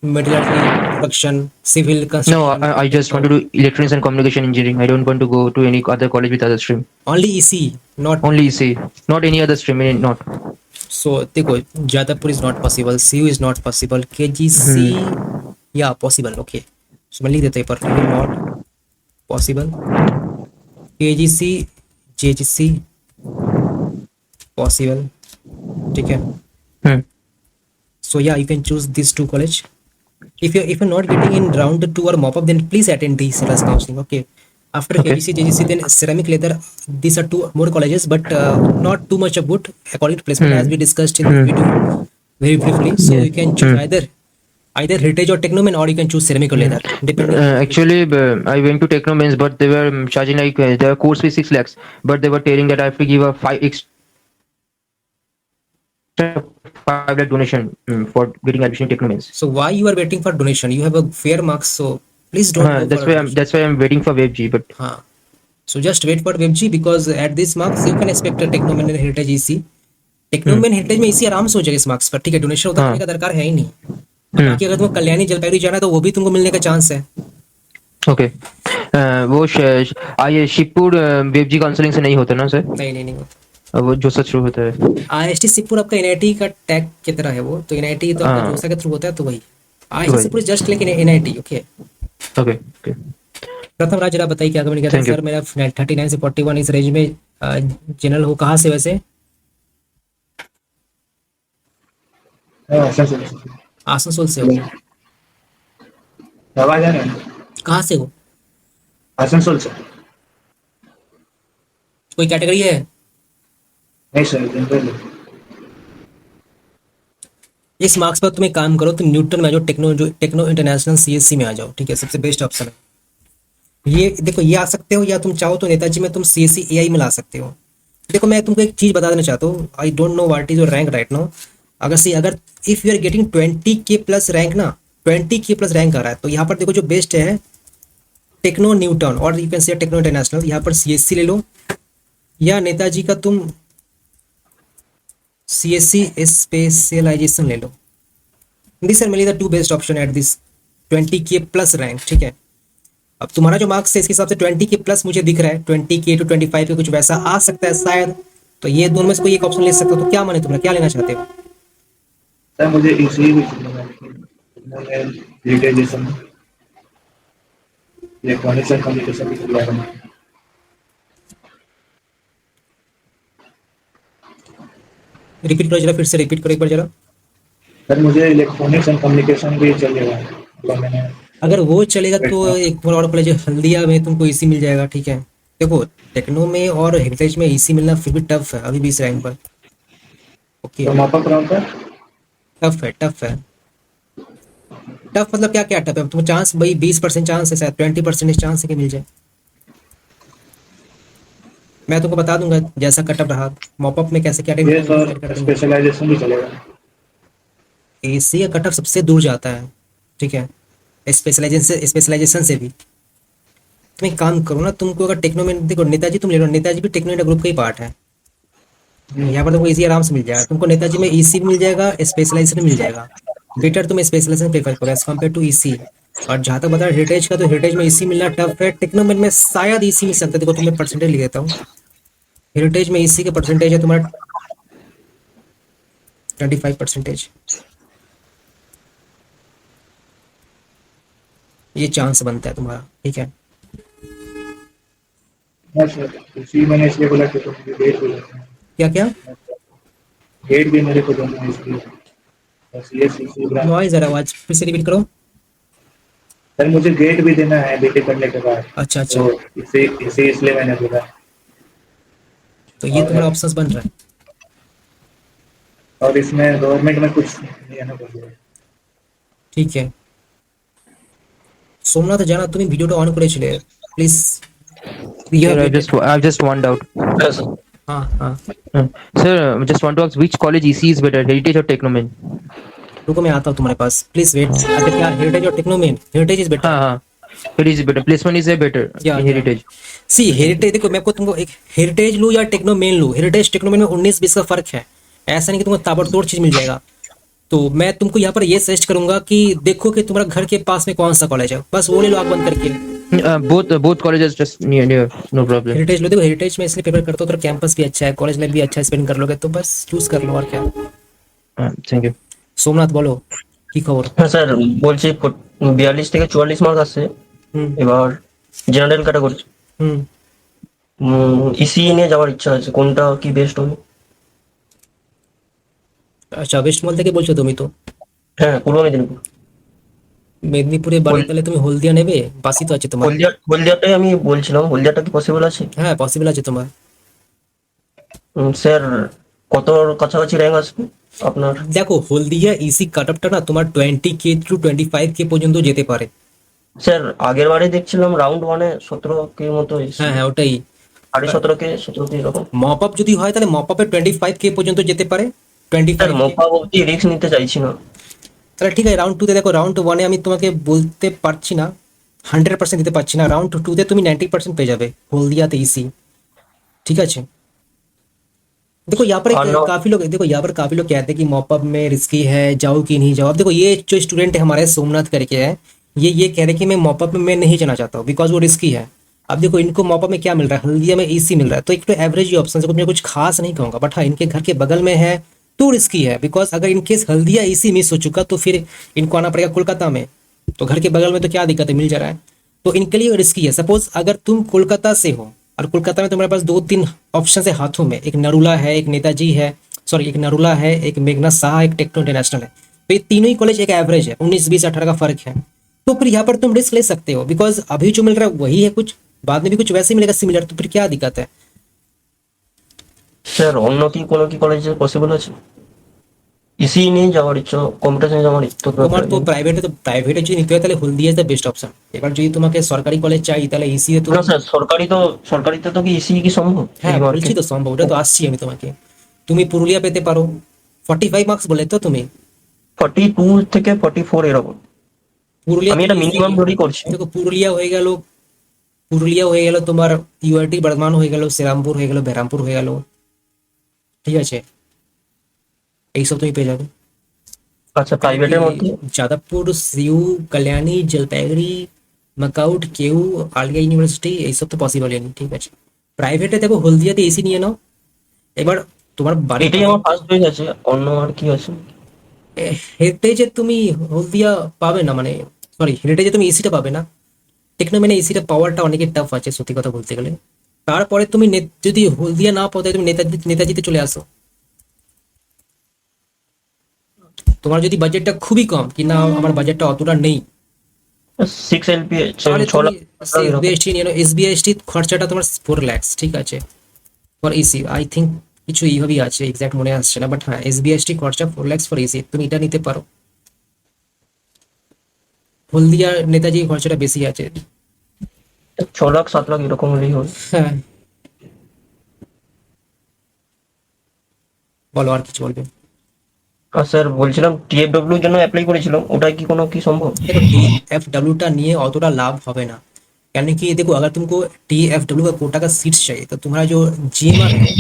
metallurgy, production, civil No, construction. I just want to do electronics and communication engineering. I don't want to go to any other college with other stream. Only EC, not Only ECE, not any other stream. Not. So देखो, Jadavpur is not possible, CU is not possible, KGC या possible. Okay, so मैं लिख देता हूँ पर not possible, KGC, JGC possible, ठीक है। So yeah, you can choose these two college. If you're not getting in round 2 or mop up, then please attend the CELAS counseling. Okay. After KGC, JGC, then ceramic leather. These are 2 more colleges, but not too much of good according to placement, as we discussed in the video very briefly. So you can choose either heritage or technomen, or you can choose ceramic or leather. Depending. Actually, I went to Techno Mains, but they were charging like the course fee 6 lakhs, but they were telling that I have to give a 5 lakh donation for getting admission in Techno Mains. So why you are waiting for donation? You have a fair marks, so please don't. Go That's for why donation. I'm waiting for WebG, but So just wait for WebG, because at this marks you can expect a Technomen and Heritage EC. Technomen Heritage में EC आराम से हो जाएगा इस marks पर, ठीक है। Donation उधर करने का दरकार है ही नहीं। बाकी अगर तुमको कल्याणी जलपाईगुड़ी जाना है तो वो भी तुमको मिलने का चांस है। ओके। वो शिवपुर WebG काउंसलिंग से नहीं होता ना सर? नहीं होता। वो जो सच होता है IST शिवपुर आपका NIT का टैग की तरह है वो, तो NIT तो आपका जोसा के थ्रू होता है, तो वही IST शिवपुर जस्ट लेकिन NIT। Okay okay. प्रथम राज जरा बताइए क्या कमेंट किया था। सर मेरा 39 से 41 इस रेंज में जनरल हो। कहाँ से वैसे? आसनसोल से हो? आवाज आ रहा है? कहाँ से हो? आसनसोल से। कोई कैटेगरी है? नहीं सर, जनरल। इस मार्क्स पर तुम एक काम करो, तुम न्यूटन में आ जाओ, टेक्नो इंटरनेशनल CSC में आ जाओ, ठीक है। सबसे बेस्ट ऑप्शन है ये। देखो, ये आ सकते हो, या तुम चाहो तो नेताजी में तुम CSC AI में ला सकते हो। देखो मैं तुमको एक चीज बता देना चाहता हूँ, I don't know what is your rank right now. अगर if you are getting 20K plus rank ना, 20K प्लस रैंक आ रहा है, तो यहाँ पर देखो जो बेस्ट है टेक्नो न्यूटन, और you can say Techno International. यहाँ पर CSC ले लो, या नेताजी का तुम CSC स्पेशलाइजेशन ले लो। This are mainly the 2 best option at this 20K plus rank, ठीक है। अब तुम्हारा जो मार्क्स है इसके हिसाब से 20K प्लस मुझे दिख रहा है, 20K to 25 के कुछ वैसा आ सकता है शायद। तो ये दोनों में से कोई एक ऑप्शन ले सकते हो। तो क्या माने तुमने, क्या लेना चाहते हो? सर मुझे इसी भी मैंने डिजिटाइजेशन, इलेक्ट्रॉनिक्स एंड कम्युनिकेशन की लिया है। रिपीट करो जरा, फिर से रिपीट करो एक बार जरा। सर मुझे इलेक्ट्रॉनिक्स एंड कम्युनिकेशन भी चलेगा, मतलब मैंने अगर वो चलेगा तो एक और कॉलेज हल्दिया में तुमको EC मिल जाएगा, ठीक है। देखो टेक्नो में और हेरिटेज में EC मिलना फिर भी टफ है अभी भी इस रैंक पर। ओके, टफ है। टफ मतलब क्या टफ है? तुम चांस भाई 20% चांस है, शायद 20% चांस है कि मिल जाए। मैं तुमको बता दूंगा जैसा कटअप रहा मॉपअप में कैसे क्या स्पेशलाइजेशन भी चलेगा। AC का कटअप सबसे दूर जाता है, ठीक है, स्पेशलाइजेशन से भी। तुम एक काम करो ना, तुमको अगर टेक्नो में देखो, नेताजी तुम ले लो, नेताजी भी टेक्नो ग्रुप का ही पार्ट है। यहाँ पर तुमको EC आराम से मिल जाएगा। तुमको नेताजी में EC भी मिल जाएगा, स्पेशलाइजेशन मिल जाएगा। बेटर तुम स्पेशलाइजेशन प्रेफर करो एज कम्पेयर टू EC। और जहाँ तक बता हेरिटेज का, तो हेरिटेज में EC मिलना टफ है। टेक्नोमेन में शायद EC मिल सकता है। देखो तुम्हें परसेंटेज लिख देता हूँ। हेरिटेज में EC का परसेंटेज है तुम्हारा 25%। ये चांस बनता है तुम्हारा, ठीक है। मैंने इसलिए बोला कि डेट बोला क्या डेट भी मेरे को देना है इसलिए। नॉइज आ रहा है, आवाज फिर से रिपीट करो। सर मुझे गेट भी देना है बीटेक करने के बाद, अच्छा अच्छा, तो इसे इसे इसलिए मैंने बोला। तो ये और तुम्हारा ऑप्शंस बन रहा है। और इसमें गवर्नमेंट में कुछ नहीं है ना बोलिए। ঠিক আছে, সোমনাথ জানা তুমি ভিডিওটা অন করেছিলে please. Sir, I have just one doubt. হ্যাঁ হ্যাঁ, Sir, just want to ask which college EC is better, Heritage or Technomen? रुको मैं आता हूँ तुम्हारे पास, प्लीज वेट। अच्छा क्या हेरिटेज और टेक्नोमेन? Heritage is better. हाँ, Heritage is better. Placement is a better Yeah, in yeah. Heritage. See Heritage, देखो मैं आपको तुमको एक हेरिटेज लूँ या टेक्नोमेन लूँ, हेरिटेज टेक्नोमेन में 19-20 का फर्क है। ऐसा नहीं कि तुमको ताबड़तोड़ चीज मिल जाएगा। तो मैं तुमको यहाँ पर ये सजेस्ट करूंगा कि देखो कि तुम्हारा घर के पास में कौन सा कॉलेज है, बस वो ले लो आग बंद करके। Both colleges just near, no problem. Heritage लो। देखो हेरिटेज में इसलिए प्रेफर करता हूँ, तो कैंपस भी अच्छा है, कॉलेज लाइफ भी अच्छा स्पेंड कर लोगे, तो बस चूज कर लो और क्या। Thank you. সোমনাথ বলো কি খবর? হ্যাঁ স্যার, বলছি 42 থেকে 44 মার্ক আসছে হুম এবার, জেনারেল ক্যাটাগরি। হুম, ইসি নিয়ে যাওয়ার ইচ্ছা আছে, কোনটা কি বেস্ট হবে? আচ্ছা ওয়েস্ট বেঙ্গল থেকে বলছো তুমি তো? হ্যাঁ, পূর্ব মেদিনীপুর। মেদিনীপুরে বাড়ি, তাহলে তুমি হলদিয়া নেবে, বাসি তো আছে তোমার। হলদিয়াটাই আমি বলছিলাম, হলদিয়াটা কি পসিবল আছে? হ্যাঁ পসিবল আছে তোমার। স্যার কতর কাছাকাছি র্যাঙ্ক আসবে আপনার? দেখো হলদিয়া ইসি কাট অফটা না তোমার 20K টু 25K পর্যন্ত যেতে পারে। স্যার আগের বারে দেখছিলাম রাউন্ড 1-এ 17K মতো এসেছে। হ্যাঁ হ্যাঁ ওটাই, 17K এরকম। মপ আপ যদি হয় তাহলে মপ আপে 25K পর্যন্ত যেতে পারে। স্যার 25K, মোপা অবধি রিস্ক নিতে চাইছি না। তাহলে ঠিক আছে রাউন্ড 2তে দেখো, রাউন্ড 1-এ আমি তোমাকে বলতে পারছি না, 100% দিতে পারছি না, রাউন্ড 2তে তুমি 90% পেয়ে যাবে হলদিয়াতে ইসি। ঠিক আছে, देखो यहाँ पर काफी लोग, देखो यहाँ पर काफी लोग कहते हैं कि मॉपअप में रिस्की है, जाओ कि नहीं जाओ। अब देखो ये जो स्टूडेंट है हमारे सोमनाथ करके है, ये कह रहे हैं कि मैं मॉपअप में मैं नहीं जाना चाहता हूँ बिकॉज वो रिस्की है। अब देखो इनको मॉपअप में क्या मिल रहा है, हल्दिया में ईसी मिल रहा है, तो एक तो एवरेज ही ऑप्शन है, कुछ मैं कुछ खास नहीं कहूँगा, बट हाँ इनके घर के बगल में है तो रिस्की है। बिकॉज अगर इनकेस हल्दिया ईसी मिस हो चुका तो फिर इनको आना पड़ेगा कोलकाता में, तो घर के बगल में तो क्या दिक्कत है, मिल जा रहा है, तो इनके लिए रिस्की है। सपोज अगर तुम कोलकाता से हो और कोलकाता में तुम्हारे पास 2-3 ऑप्शन है हाथों में, एक नरुला है, एक नेताजी है, सॉरी एक नरुला है, एक मेघना शाह, एक टेक्नो इंटरनेशनल है, तो ये तीनों ही कॉलेज एक एवरेज है, 19-20-18 का फर्क है। तो फिर यहाँ पर तुम रिस्क ले सकते हो, बिकॉज अभी जो मिल रहा है वही है, कुछ बाद में भी कुछ वैसे ही मिलेगा सिमिलर, तो फिर क्या दिक्कत है। স্যার অন্য কি কোনো কি কলেজে পসিবল আছে? ইসি নিয়ে যাওয়ার ইচ্ছা, কম্পিউটার সায়েন্স যাওয়ার ইচ্ছা। তোমার তো প্রাইভেটে, তো প্রাইভেটে যদি নিতে হয় তাহলে হলদিয়া ইজ দ্য বেস্ট অপশন। এবার যদি তোমাকে সরকারি কলেজ চাই তাহলে ইসি এ তো, না স্যার সরকারিতে তো কি ইসি কি সম্ভব? হ্যাঁ বলছি তো সম্ভব, ওটা তো আসছি আমি তোমাকে। তুমি পুরুলিয়া পেতে পারো, 45 মার্কস বলে তো তুমি, 42 থেকে 44 এরকম। পুরুলিয়া আমি এটা মিনিমাম ধরেই করছি। দেখো পুরুলিয়া হয়ে গেল, পুরুলিয়া হয়ে গেল তোমার, ইউআইটি বর্ধমান হয়ে গেল, শ্রীরামপুর হয়ে গেল, বেরামপুর হয়ে গেল, ঠিক আছে এইসব তুমি পেয়ে যাবে। আচ্ছা প্রাইভেটের মধ্যে যাদবপুর, সিউ, কল্যাণী, জলপাইগুড়ি, মাকাউট, কেউ, আলিয়া ইউনিভার্সিটি এইসব তো পসিবলই নেই। ঠিক আছে, প্রাইভেটে দেখো হলদিয়াতে এসি নিয়ে নাও। এবার তোমার বাড়ি, এটাই আমার ফার্স্ট চয়েস আছে, অন্য আর কি আছে? হেরিটেজে তুমি হলদিয়া পাবে না, মানে সরি হেরিটেজে তুমি এসিটা পাবে না, টেকনোমেনে এসিটা পাওয়ারটা অনেকের টাফ আছে সত্যি কথা বলতে গেলে। তারপরে তুমি যদি হলদিয়া না পাও তাহলে তুমি নেতাজিতে চলে আসো। তোমার যদি বাজেটটা খুবই কম, কি না আমার বাজেটটা অতটা নেই, 6 এলপি তাহলে 6 লাখ এসবিআইএসটি নিয়ে নাও। এসবিআইএসটি খরচাটা তোমার 4 লাখ, ঠিক আছে, ফর এসি আই থিঙ্ক কিছু এইভাবেই আছে, এক্সাক্ট মনে আসছে না, বাট হ্যাঁ এসবিআইএসটি খরচা 4 লাখ ফর এসি, তুমি এটা নিতে পারো। হলদিয়া নেতাজি খরচাটা বেশি আছে। 6 লাখ 7 লাখ এরকম হলেই হবে। হ্যাঁ বলো আর কিছু বলবে? আর স্যার বলছিলাম টিএফডব্লিউ এর জন্য অ্যাপ্লাই করেছিলাম, ওটা কি কোনো কি সম্ভব? देखो TFW टा অতটা লাভ হবে না, यानी कि देखो अगर तुमको TFW का कोटा का सीट्स चाहिए तो तुम्हारा जो जीएमआर है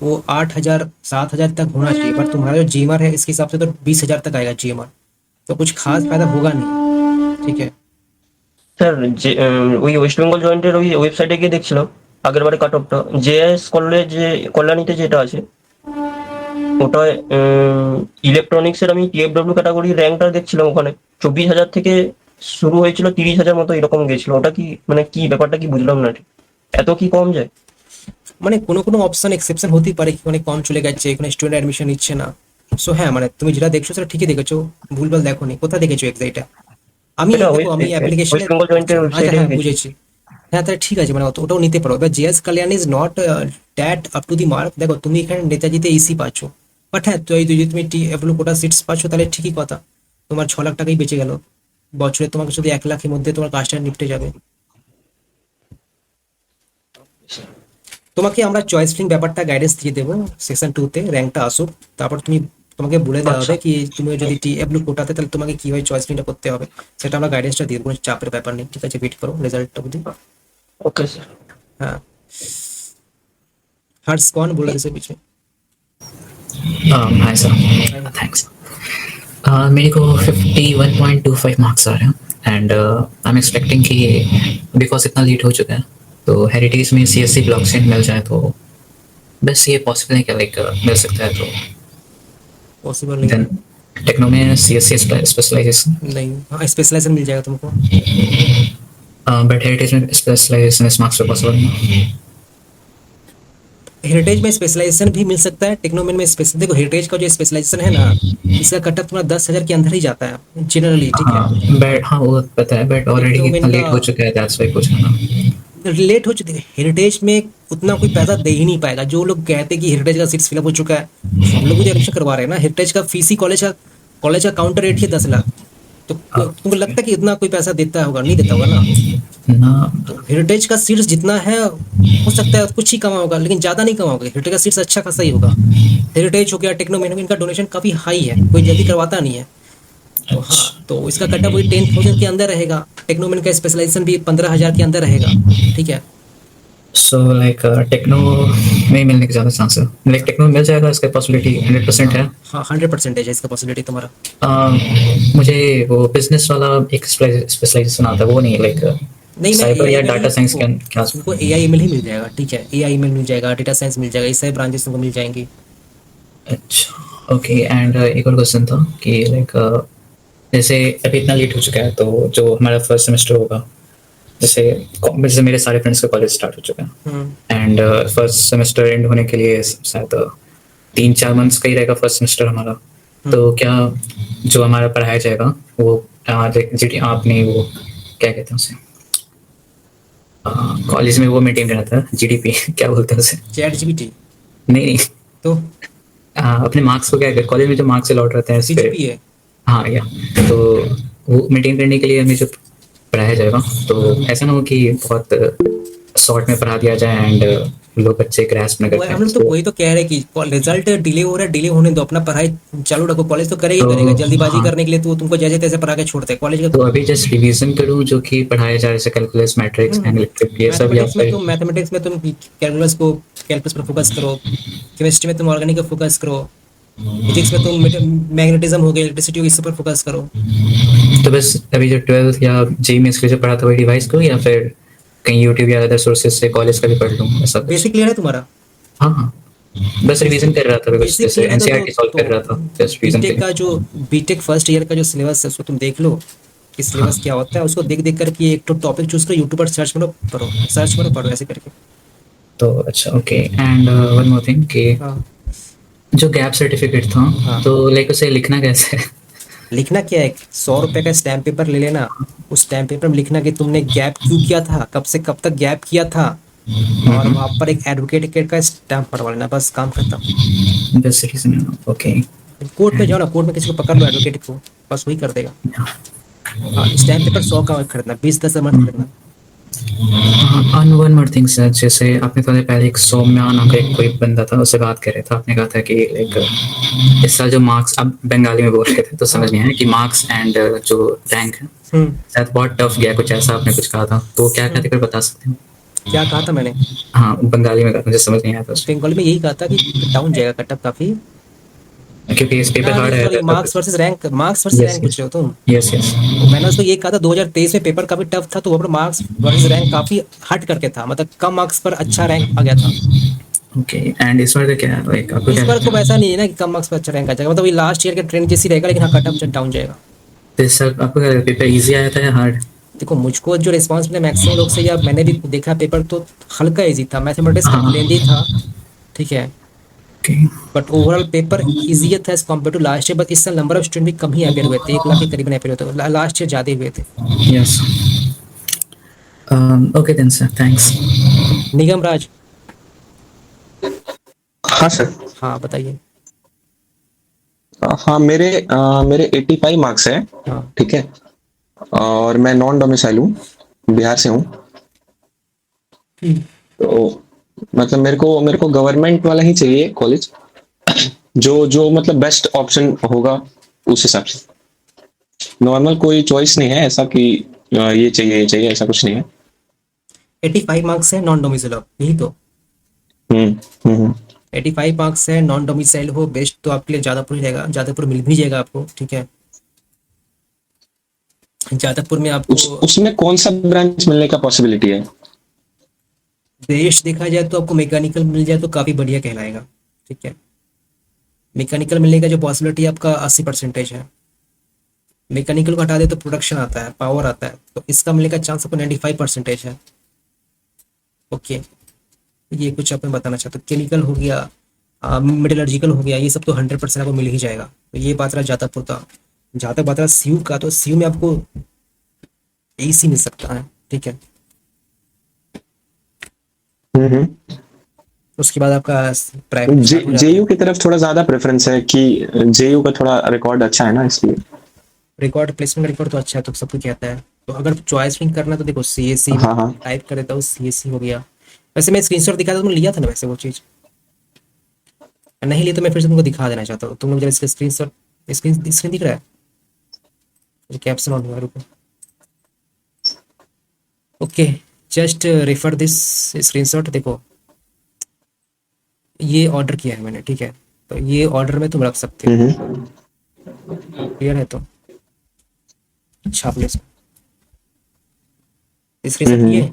वो 8,000-7,000 तक होना चाहिए, पर तुम्हारा जो जीएमआर है इसके हिसाब से तो 20,000 तक आएगा जीएमआर, तो कुछ खास फायदा होगा नहीं। ठीक है স্যার যে ওই ওয়েস্ট বেঙ্গল জয়েন্টের ওই ওয়েবসাইটে গিয়ে দেখছিলাম আগের বারে কাট অফটা, জেএস কলেজ যে কল্যাণীতে যেটা আছে ওটা ইলেকট্রনিক্স এর আমি টিএফডব্লিউ ক্যাটাগরি র্যাঙ্কটা দেখছিলাম, ওখানে 24,000 থেকে শুরু হয়েছিল, 30,000 মতো এরকম গেছিল। ওটা কি মানে কি ব্যাপারটা কি বুঝলাম না, এত কি কম যায়? মানে কোনো কোনো অপশন এক্সেপশন হতেই পারে, কি অনেক কম চলে গেছে, এখানে স্টুডেন্ট অ্যাডমিশন নিচ্ছে না। সো হ্যাঁ মানে তুমি যেটা দেখছো সেটা ঠিকই দেখেছো, ভুলভাল দেখো নি। কোথায় দেখেছো এক্সাক্ট এটা? আমি এটা দেখো আমি অ্যাপ্লিকেশনে ওয়েস্ট বেঙ্গল জয়েন্টের আচ্ছা ওয়েবসাইটে হ্যাঁ বুঝেছি। হ্যাঁ তাহলে ঠিক আছে, মানে ওটাও নিতে পারো। এবার JS Kalyani is not that up to the mark. দেখো তুমি এখানে নেতাজিতে ইসি পাচ্ছ, বাট হ্যাঁ তো এই যদি তুমি টি কোটা সিটস পাচ্ছ তাহলে ঠিকই কথা, তোমার 6 লাখ টাকাই বেঁচে গেল বছরে, তোমাকে শুধু 1 লাখের মধ্যে তোমার কাজটা নিপটে যাবে। তোমাকে আমরা চয়েস ফিলিং ব্যাপারটা গাইডেন্স দিয়ে দেবো সেকশন 2 তে, র্যাঙ্কটা আসুক, তারপর তোমাকে বলে দেওয়া হবে কি তুমি যদি টিএফডব্লিউ কোটাতে তাহলে তোমাকে কিভাবে চয়েস ফিলিংটা করতে হবে, সেটা আমরা গাইডেন্সটা দিয়ে দেবো, কোনো চাপের ব্যাপার নেই। ঠিক আছে, ওয়েট করো রেজাল্টটা অবধি। Okay sir. हाँ हर्ष कौन बोल रहे थे पीछे? Hi sir, thanks. मेरे को 51.25 मार्क्स आ रहे हैं एंड आई एम एक्सपेक्टिंग कि बिकॉज इतना लेट हो चुका है तो हेरिटेज में सीएससी ब्लॉकचेन मिल जाए तो बस ये पॉसिबल है क्या, लाइक मिल सकता है तो पॉसिबल नहीं। टेक्नो में सीएससी स्पेशलाइजेशन नहीं, हाँ स्पेशलाइजेशन मिल जाएगा तुमको, बट हेरिटेज में स्पेशलाइजेशन इस मार्क्स पे पॉसिबल नहीं। हेरिटेज में स्पेशलाइजेशन भी मिल सकता है, टेक्नोमेन में स्पेशल। देखो हेरिटेज का जो स्पेशलाइजेशन है ना, इसका कट ऑफ तुम्हारा 10,000 के अंदर ही जाता है जनरली। ठीक है, बट हाँ वो पता है, बट ऑलरेडी इतना लेट हो चुका है, दैट्स व्हाई कुछ है ना, लेट हो चुके। हेरिटेज में उतना कोई पैसा दे ही नहीं पाएगा। जो लोग कहते हैं कि हेरिटेज का सीट्स फिलअप हो चुका है, हम लोग जो एडमिशन करवा रहे हैं ना, हेरिटेज का फीस ही कॉलेज का काउंटर रेट ही 10 लाख। तो तुमको लगता है कि इतना कोई पैसा देता होगा? नहीं देता होगा ना। तो हेरिटेज का सीट्स जितना है हो सकता है कुछ ही कमा होगा, लेकिन ज्यादा नहीं कमा होगा। हेरिटेज का सीट्स अच्छा खासा ही होगा। हेरिटेज हो गया, टेक्नोमेन, इनका डोनेशन काफी हाई है, कोई जल्दी करवाता नहीं है। तो हाँ, तो इसका कटअप वही 10,000 के अंदर रहेगा। टेक्नोमेन का स्पेशलाइजेशन भी 15,000 के अंदर रहेगा। ठीक है, सो लाइक टेक्नो में मिलने के ज़्यादा चांस है, लाइक टेक्नो मिल जाएगा, इसका पॉसिबिलिटी 100% है। हाँ 100% है इसका पॉसिबिलिटी तुम्हारा। मुझे वो बिजनेस वाला एक स्पेशलाइजेशन आता है, वो नहीं लाइक नहीं, साइबर या डाटा साइंस का क्या? तुमको एआई ही मिल जाएगा। ठीक है, एआई मिल जाएगा, डेटा साइंस मिल जाएगा, ये सारे ब्रांचेस तुमको मिल जाएंगी। अच्छा ओके, एंड एक और क्वेश्चन था कि लाइक जैसे अभी इतना लेट हो चुका है तो जो हमारा फर्स्ट सेमेस्टर होगा, जैसे मेरे सारे फ्रेंड्स का कॉलेज स्टार्ट हो चुका है एंड फर्स्ट सेमेस्टर एंड होने के लिए शायद 3-4 मंथ्स का ही रहेगा फर्स्ट सेमेस्टर हमारा। तो क्या जो हमारा पढ़ाया जाएगा वो आपने वो क्या कहते हैं उसे कॉलेज में वो मेंटेन करना था, जीडीपी क्या बोलते हैं उसे? Chat GPT? नहीं तो अपने मार्क्स को क्या कहते हैं कॉलेज में जो मार्क्स अलॉट रहते हैं? सीजीपी है। हाँ या तो वो मेंटेन करने के लिए हमें जो पढ़ाया जाएगा, तो ऐसा ना हो कि बहुत शॉर्ट में पढ़ा दिया जाए एंड लोग अच्छे ग्रास्प न करते हैं। हम लोग तो वही तो कह रहे हैं कि रिजल्ट डिले हो रहा है, डिले होने दो, अपना पढ़ाई चालू रखो। कॉलेज तो करेगा ही करेगा, जल्दीबाजी करने के लिए तो तुमको जैसे तैसे पढ़ा के छोड़ते हैं कॉलेज का। तो अभी जस्ट रिवीजन करूं जो कि पढ़ाया जा रहा है, जैसे कैलकुलस, मैट्रिक्स, एनालिटिक, ये सब। या फिर मैथमेटिक्स में तुम कैलकुलस पर फोकस करो, केमिस्ट्री में तुम ऑर्गेनिक पर फोकस करो, फिजिक्स में तुम मैग्नेटिज्म हो गया, इलेक्ट्रिसिटी हो गई, इस पर फोकस करो। तो बस अभी जो 12th या जेईई में इसके जो पढ़ा था वही डिवाइस को, या फिर कहीं यूट्यूब या अदर सोर्सेज से कॉलेज का भी पढ़ लूँ ऐसा? बेसिक क्लियर है तुम्हारा? हाँ हाँ, बस रिवीजन कर रहा था, बिकॉज़ जैसे एनसीईआरटी सॉल्व कर रहा था, जस्ट रिवीजन का जो बीटेक फर्स्ट ईयर का जो सिलेबस है उसको तुम देख लो कि सिलेबस क्या होता है। उसको देख करके एक तो टॉपिक चूज करो, यूट्यूब पर सर्च करो, पढ़ो ऐसे करके। तो अच्छा okay, and one more thing कि जो गैप सर्टिफिकेट था तो लाइक उसे लिखना कैसे है? लिखना क्या है, 100 रुपए का स्टैम्प पेपर ले लेना, उस स्टैम्प पेपर में लिखना कि तुमने गैप क्यों किया था, कब से कब तक गैप किया था, और वहाँ पर एक एडवोकेट का स्टैम्प पड़वा लेना, बस काम खत्म। बस रीजन ओके। कोर्ट में जाओ ना, कोर्ट में किसी को पकड़ लो एडवोकेट को, बस वही कर देगा। स्टैम्प पेपर 100 का खरीदना, 20-10 मत खरीदना। वन मोर थिंग सर, जैसे आपने थोड़े पहले एक सौम्या नाम का कोई बंदा था, उससे बात कर रहे थे, आपने कहा था कि लाइक इस साल जो मार्क्स, आप बंगाली में बोल रहे थे तो समझ नहीं आया कि मार्क्स एंड जो रैंक है शायद बहुत टफ गया, कुछ ऐसा आपने कुछ कहा था, तो क्या कहते हैं बता सकते हैं? क्या कहा था मैंने? हाँ बंगाली में कहा, मुझे समझ नहीं आया था। बंगाली में यही कहा था कि डाउन जाएगा कटअप काफी, क्योंकि इस पेपर हार्ड है। मार्क्स वर्सेस रैंक पूछ रहे हो तुम? यस यस, मैंने उसको ये कहा था 2023 में पेपर काफी टफ था, तो वहाँ पर मार्क्स वर्सेस रैंक काफी हट करके था, मतलब कम मार्क्स पर अच्छा रैंक आ गया था। ओके, एंड इस बार क्या है लाइक आपको? इस बार तो वैसा नहीं है ना कि कम मार्क्स पर अच्छा रैंक आ जाएगा, मतलब वही लास्ट ईयर के ट्रेंड जैसी रहेगा, लेकिन हाँ कटअप डाउन जाएगा। तो इस साल आपको पेपर इजी आया था या हार्ड? देखो मुझको जो रिस्पांस मिला मैक्सिमम लोग से, या मैंने भी देखा पेपर तो हल्का इजी था, मैथमेटिक्स का लेंदी था। ठीक है, okay but overall paper easier था as compared to last year, but इस साल नंबर ऑफ स्टूडेंट भी कम ही अपेयर हुए थे, 1 लाख के करीबन अपेयर हुए थे, लास्ट ईयर ज़्यादा हुए थे। Yes okay then sir, thanks. Nigam Raj, हाँ सर। हाँ बताइए। हाँ मेरे 85 मार्क्स है। हाँ ठीक है, और मैं नॉन डोमिसाइल हूँ, बिहार से हूँ। तो मतलब मेरे को गवर्नमेंट वाला ही चाहिए कॉलेज, जो जो मतलब बेस्ट ऑप्शन होगा उस हिसाब से। नॉर्मल कोई चॉइस नहीं है ऐसा कि ये चाहिए ऐसा कुछ नहीं है। 85 मार्क्स है, नॉन डोमिसाइल हो, यही तो। हम्म। 85 मार्क्स है, नॉन डोमिसाइल हो, बेस्ट तो आपके लिए जादवपुर रहेगा, जादवपुर मिल भी जाएगा आपको, ठीक है। जादवपुर में आपको उसमें कौन सा ब्रांच मिलने का पॉसिबिलिटी है? बेस्ट देखा जाए तो आपको मैकेनिकल मिल जाए तो काफ़ी बढ़िया कहलाएगा, ठीक है। मैकेनिकल मिलने का जो पॉसिबिलिटी है आपका 80% है। मैकेनिकल को हटा दे तो प्रोडक्शन आता है, पावर आता है, तो इसका मिलने का चांस आपको 95% है। ओके, ये कुछ आपने बताना चाहते हो। केमिकल हो गया, मेटलर्जिकल हो गया, ये सब तो 100% आपको मिल ही जाएगा। तो ये बात रहा जादवपुर का। जहाँ तक बात रहा सीयू का, तो सीयू में आपको एसी मिल सकता है, ठीक है। उसके बाद आपका प्राइवेट जेयू की तरफ थोड़ा ज्यादा प्रेफरेंस है कि जेयू का थोड़ा रिकॉर्ड अच्छा है ना, इसलिए। रिकॉर्ड, प्लेसमेंट रिकॉर्ड तो अच्छा है, तो सब कुछ कहता है। तो अगर चॉइस फिंग करना तो देखो सीएससी हाँ। टाइप कर देता हूँ, सीएससी हो गया। वैसे मैं स्क्रीनशॉट दिखा था, तुमने लिया था ना वैसे वो चीज़? नहीं लिया तो मैं फिर से तुमको दिखा देना चाहता हूँ। तुम लोग जब इसका स्क्रीनशॉट, स्क्रीन दिख रहा है, कैप्शन ऑन हुआ, रुको। Okay, just refer this screenshot. देखो ये ऑर्डर किया है मैंने, ठीक है। तो ये ऑर्डर में तुम रख सकते हो, क्लियर है? तो छाप ले स्क्रीनशॉट लिए।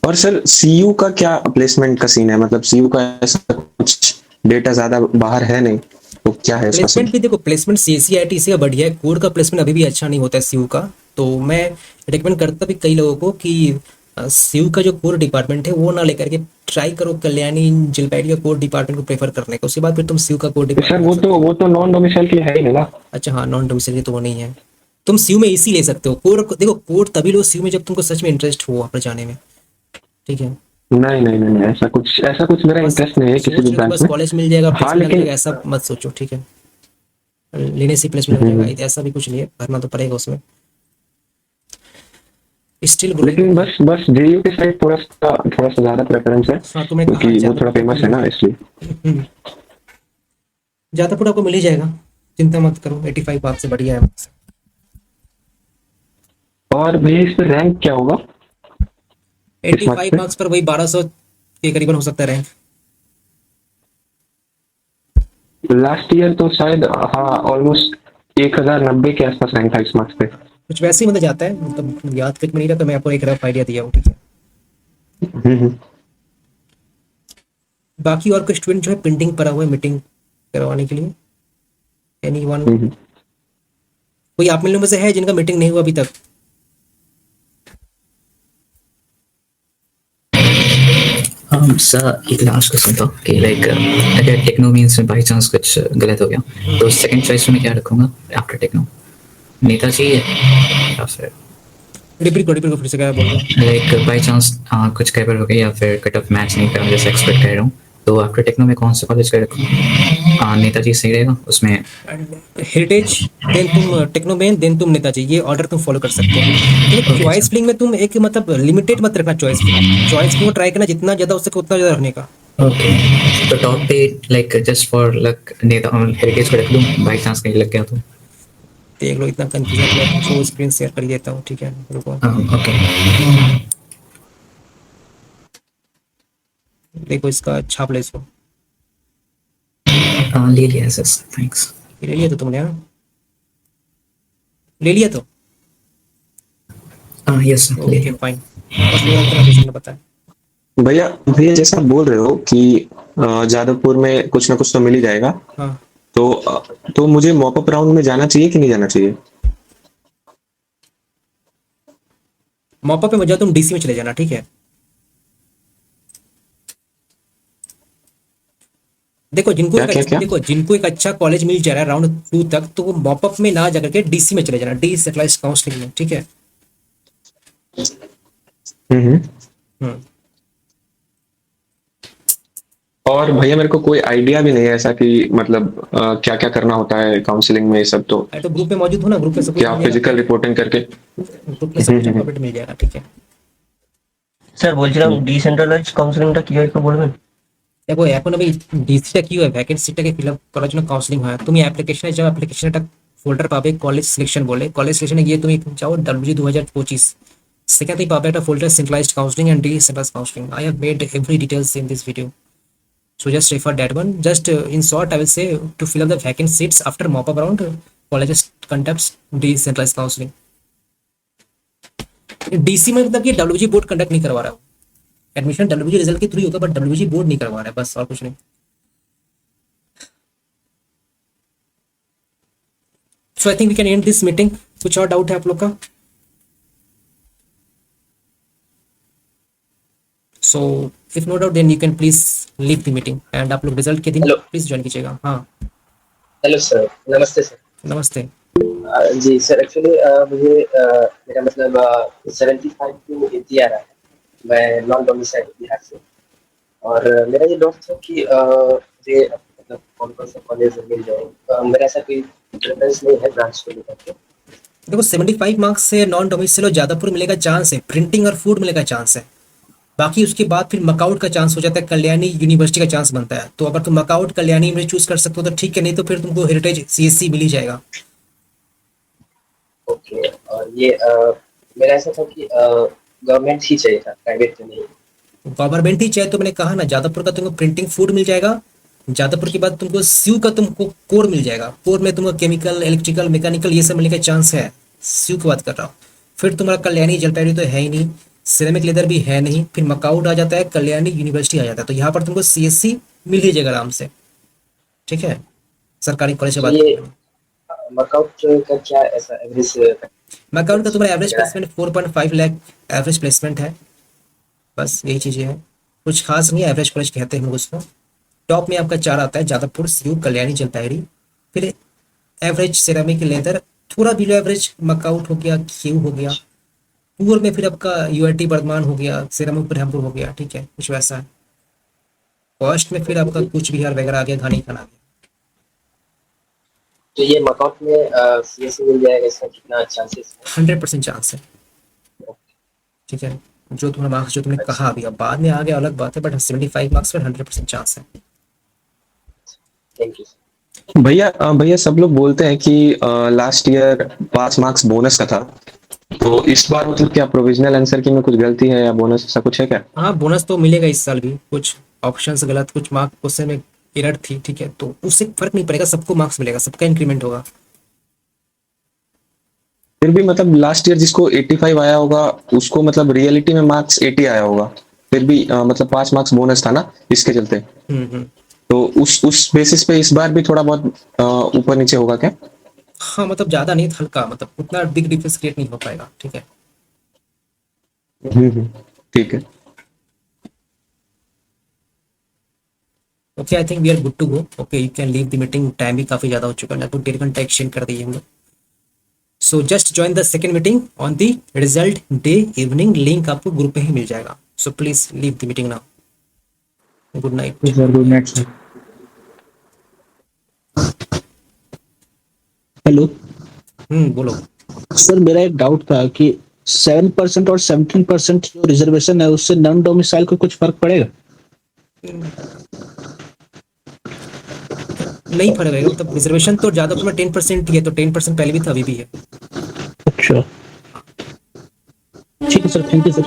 और सर सीयू का क्या प्लेसमेंट का सीन है? मतलब सीयू का ऐसा कुछ डेटा ज्यादा बाहर है नहीं, तो क्या है इसका प्लेसमेंट भी देखो, प्लेसमेंट सीएससीआईटी से बढ़िया है। कोड का प्लेसमेंट अभी भी अच्छा नहीं होता है सीयू का। तो मैं रिकमेंड करता भी कई लोगों को कि सीयू का जो कोर डिपार्टमेंट है वो ना लेकर के ट्राई करो कल्याणी जलपैडी का कोर डिपार्टमेंट को प्रेफर करने का। उसके बाद फिर तुम सीयू का कोर सर डिपार्टमेंट। वो तो नॉन डोमिसाइल के लिए है ही नहीं ना। अच्छा हाँ, नॉन डोमिसाइल तो वो नहीं है। तुम सीयू में इसी ले सकते हो। कोर देखो, कोर तभी लो सीयू में जब तुमको सच में इंटरेस्ट हो वहाँ पर जाने में, ठीक है। नहीं, ऐसा कुछ मेरा इंटरेस्ट नहीं है किसी भी ब्रांच बस में। कॉलेज मिल जाएगा, हाँ प्लेसमेंट लेकिन ऐसा मत सोचो, ठीक है। लेने से प्लेसमेंट हो जाएगा ऐसा भी कुछ नहीं है, भरना तो पड़ेगा उसमें स्टिल। लेकिन बस जेयू के साइड थोड़ा सा ज्यादा प्रेफरेंस है। हाँ, तुमने क्योंकि वो थोड़ा फेमस है ना, इसलिए। जादवपुर आपको मिल ही जाएगा, चिंता मत करो। 85 मार्क्स से बढ़िया है। और भैया इस पर रैंक क्या होगा? 85 मार्क्स पर वही 1200 के करीबन हो सकता है रैंक। लास्ट ईयर तो शायद हाँ ऑलमोस्ट 1090 के आसपास रैंक था इस मार्क्स पे। कुछ वैसे ही मतलब जाता है, मतलब याद करके नहीं रहा, तो मैं आपको एक रफ आइडिया दिया हूँ, ठीक है। बाकी और कोई स्टूडेंट जो है पेंडिंग पड़ा हुआ है मीटिंग करवाने के लिए? एनीवन? कोई आप लोगों में से है जिनका मीटिंग नहीं हुआ अभी तक? सर एक लास्ट क्वेश्चन था कि लाइक अगर टेक्नो मीन्स में बाई चांस कुछ गलत हो गया तो सेकंड चॉइस में क्या रखूंगा आफ्टर टेक्नो? नेताजी या फिर रिपीट करो फिर से, क्या बोल रहे हो? लाइक बाई चांस कुछ गड़बड़ हो गई या फिर कट ऑफ मैच नहीं करा जैसे एक्सपेक्ट कर रहा हूँ, तो आफ्टर टेक्नो में कौन सा कॉलेज का रखूँ? नेताजी सही रहेगा उसमें? हेरिटेज, देन तुम टेक्नो में, देन तुम नेताजी, ये ऑर्डर तुम फॉलो कर सकते हो। चॉइस फिलिंग में तुम एक मतलब लिमिटेड मत रखना। चॉइस फिलिंग ट्राई करना जितना ज्यादा हो सके उतना ज्यादा रखने का। ओके, तो टॉप पे लाइक जस्ट फॉर लक नेता हेरिटेज को रख दूँ, बाई चांस कहीं लग गया तो? देख लो, इतना कंफ्यूजन जो स्क्रीन शेयर कर देता हूँ, ठीक है, रुको। ओके, देखो इसका छाप ले इसको। ले लिया सर, थैंक्स। ले लिया तो तुमने? हाँ ले लिया तो यस सर, ओके फाइन। बस मेरा इतना क्वेश्चन पता है। भैया जैसा आप बोल रहे हो कि जादवपुर में कुछ ना कुछ तो मिल ही जाएगा। हाँ, तो मुझे मॉपअप राउंड में जाना चाहिए कि नहीं जाना चाहिए? मॉपअप पे मजा तुम डीसी में चले जाना, ठीक है। देखो क्या क्या क्या जिनको एक अच्छा कॉलेज मिल जा रहा है राउंड 2 तक, तो वो मॉपअप में ना जाकर के डीसी में चले जाना, डिसेंट्रलाइज काउंसलिंग में, ठीक है। हम्म। हम्म। और भैया मेरे को कोई आइडिया भी नहीं है ऐसा कि मतलब क्या क्या करना होता है काउंसलिंग में, ये सब तो तो ग्रुप में मौजूद हो ना, ग्रुप में सब कुछ क्या मिल जाएगा, फिजिकल रिपोर्टिंग करके। ग्रुप में सब कुछ आपको अपडेट मिल जाएगा, ठीक है। স্যার বলছিলাম ডিসেন্ট্রালাইজ কাউন্সিলিংটা কি হয় একটু বলবেন? দেখো এখন আমি ডিসিটা কি হয়, ভ্যাকেন্সিটাকে ফিল আপ করার জন্য কাউন্সিলিং হয়। তুমি অ্যাপ্লিকেশনে যাও, অ্যাপ্লিকেশনে একটা ফোল্ডার পাবে কলেজ সিলেকশন বলে, কলেজ সিলেকশনে গিয়ে তুমি যাও WG 2025, সেখানেই পাবে একটা folder centralised counselling and decentralised counselling. I have made every details in this video, so just refer that one. Just in short, I will say to fill up the vacant seats after mop up round, colleges conducts decentralized counseling. DC में मतलब कि WG board conduct नहीं करवा रहा है, admission WG result के through होगा, but WG board नहीं करवा रहा है, बस और कुछ नहीं। So I think we can end this meeting. कुछ और डाउट है आप लोग का? So if no doubt then you can please leave the meeting, and आप लोग रिजल्ट के दिन प्लीज ज्वाइन कीजिएगा। हाँ हेलो सर, नमस्ते सर। नमस्ते। जी सर, एक्चुअली मुझे मेरा मतलब 75 टू 80 आ रहा है। मैं नॉन डोमिसाइल बिहार से, और मेरा ये डाउट था कि मुझे मतलब कौन कौन सा कॉलेज मिल जाए। मेरा ऐसा कोई प्रेफरेंस नहीं है ब्रांच को लेकर के। देखो 75 मार्क्स से नॉन डोमिसाइल और जादवपुर मिलेगा चांस है, प्रिंटिंग और फूड मिलेगा चांस है। बाकी उसके बाद फिर मकाउट का चांस हो जाता है, कल्याणी यूनिवर्सिटी का चांस बनता है। तो अगर तुम मकाउट कल्याणी में चूज कर सकते हो तो ठीक है, नहीं तो फिर तुमको हेरिटेज CSC मिल ही जाएगा। ओके, और ये मेरा ऐसा था कि गवर्नमेंट ही चाहिए था, प्राइवेट तो नहीं। गवर्नमेंट ही चाहे तो मैंने कहा ना, जादवपुर का तुमको प्रिंटिंग फूड मिल जाएगा, जादवपुर के बाद तुमको सीयू का तुमको कोर मिल जाएगा, कोर में तुमको केमिकल, इलेक्ट्रिकल, मैकेनिकल ये सब मिलने का चांस है, सीयू की बात कर रहा हूँ। फिर तुम्हारा कल्याणी जलपाईगुड़ी तो है ही नहीं, सिरेमिक लेदर भी है नहीं, फिर मकाउट आ जाता है, कल्याणी यूनिवर्सिटी आ जाता है। तो यहाँ पर तुमको CSC मिल ही जाएगा आराम से, ठीक है, सरकारी कॉलेज से बात। मकाउट का क्या ऐसा एवरेज? मकाउट का तुम्हारा average placement 4.5 lakh average placement है, बस यही चीजें हैं, कुछ खास नहीं है, एवरेज कॉलेज कहते हैं हम उसको। टॉप में आपका 4 आता है, जादवपुर, सीयू, कल्याणी, जलपाईगुड़ी। फिर एवरेज सिरेमिक लेदर, थोड़ा बिलो एवरेज मकाउट हो गया, क्यू हो गया। पुअर में फिर आपका UIT बर्धमान हो गया, सिरमपुर ब्रह्मपुर हो गया, ठीक है, कुछ वैसा है। कॉस्ट में फिर आपका कुछ बिहार वगैरह आ गया, घानी खाना आ गया। तो ये मकाउट में CSC मिल जाएगा, इसका कितना चांसेस है? 100% चांस है, ठीक है। जो तुम्हारा मार्क्स जो तुमने कहा अभी, अब बाद में आ गया अलग बात है, बट 75 मार्क्स पर 100% चांस है। Thank you. भैया भैया सब लोग बोलते हैं कि लास्ट ईयर 5 मार्क्स बोनस का था, तो इस बार मतलब क्या प्रोविजनल आंसर की में कुछ गलती है या बोनस ऐसा कुछ है क्या? हाँ, बोनस तो मिलेगा इस साल भी, कुछ ऑप्शंस गलत, कुछ मार्क क्वेश्चन में एरर थी, ठीक है, तो उससे फर्क नहीं पड़ेगा, सबको मार्क्स मिलेगा, सबका इंक्रीमेंट होगा। फिर भी मतलब लास्ट ईयर जिसको 85 आया होगा उसको मतलब रियलिटी में मार्क्स 80 आया होगा, फिर भी मतलब 5 मार्क्स बोनस था ना इसके चलते। तो उस बेसिस पे इस बार भी थोड़ा बहुत ऊपर नीचे होगा क्या? हाँ, मतलब ज्यादा नहीं, हल्का, मतलब उतना बिग डिफरेंस क्रिएट नहीं हो पाएगा, ठीक है। ठीक है। Okay, I think we are good to go. Okay, you can leave the meeting, time भी काफी ज्यादा हो चुका है, लगभग 1.5 घंटा एक्सटेंड कर दिए हम लोग। So just join the second meeting on the result day evening, link आपको ग्रुप में ही मिल जाएगा। So please leave the meeting now. Good night. Good night sir. Hello. बोलो सर, मेरा एक डाउट था कि 7% और 17% जो रिजर्वेशन है उससे नॉन डोमिसाइल को कुछ फर्क पड़ेगा? नहीं पड़ेगा, मतलब रिजर्वेशन तो जादवपुर में 10% ही है, तो 10% पहले भी था, अभी भी है। अच्छा, ठीक है सर, थैंक यू सर।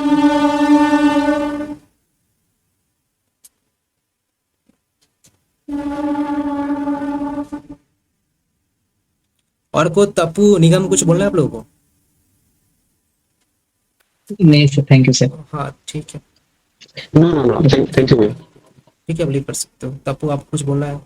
और को तपू निगम कुछ बोलना है आप लोगों को? नहीं सर, थैंक यू सर। हाँ ठीक है, थैंक यू भैया। ठीक है, आप लीव कर सकते हो। तपू, आप कुछ बोलना है?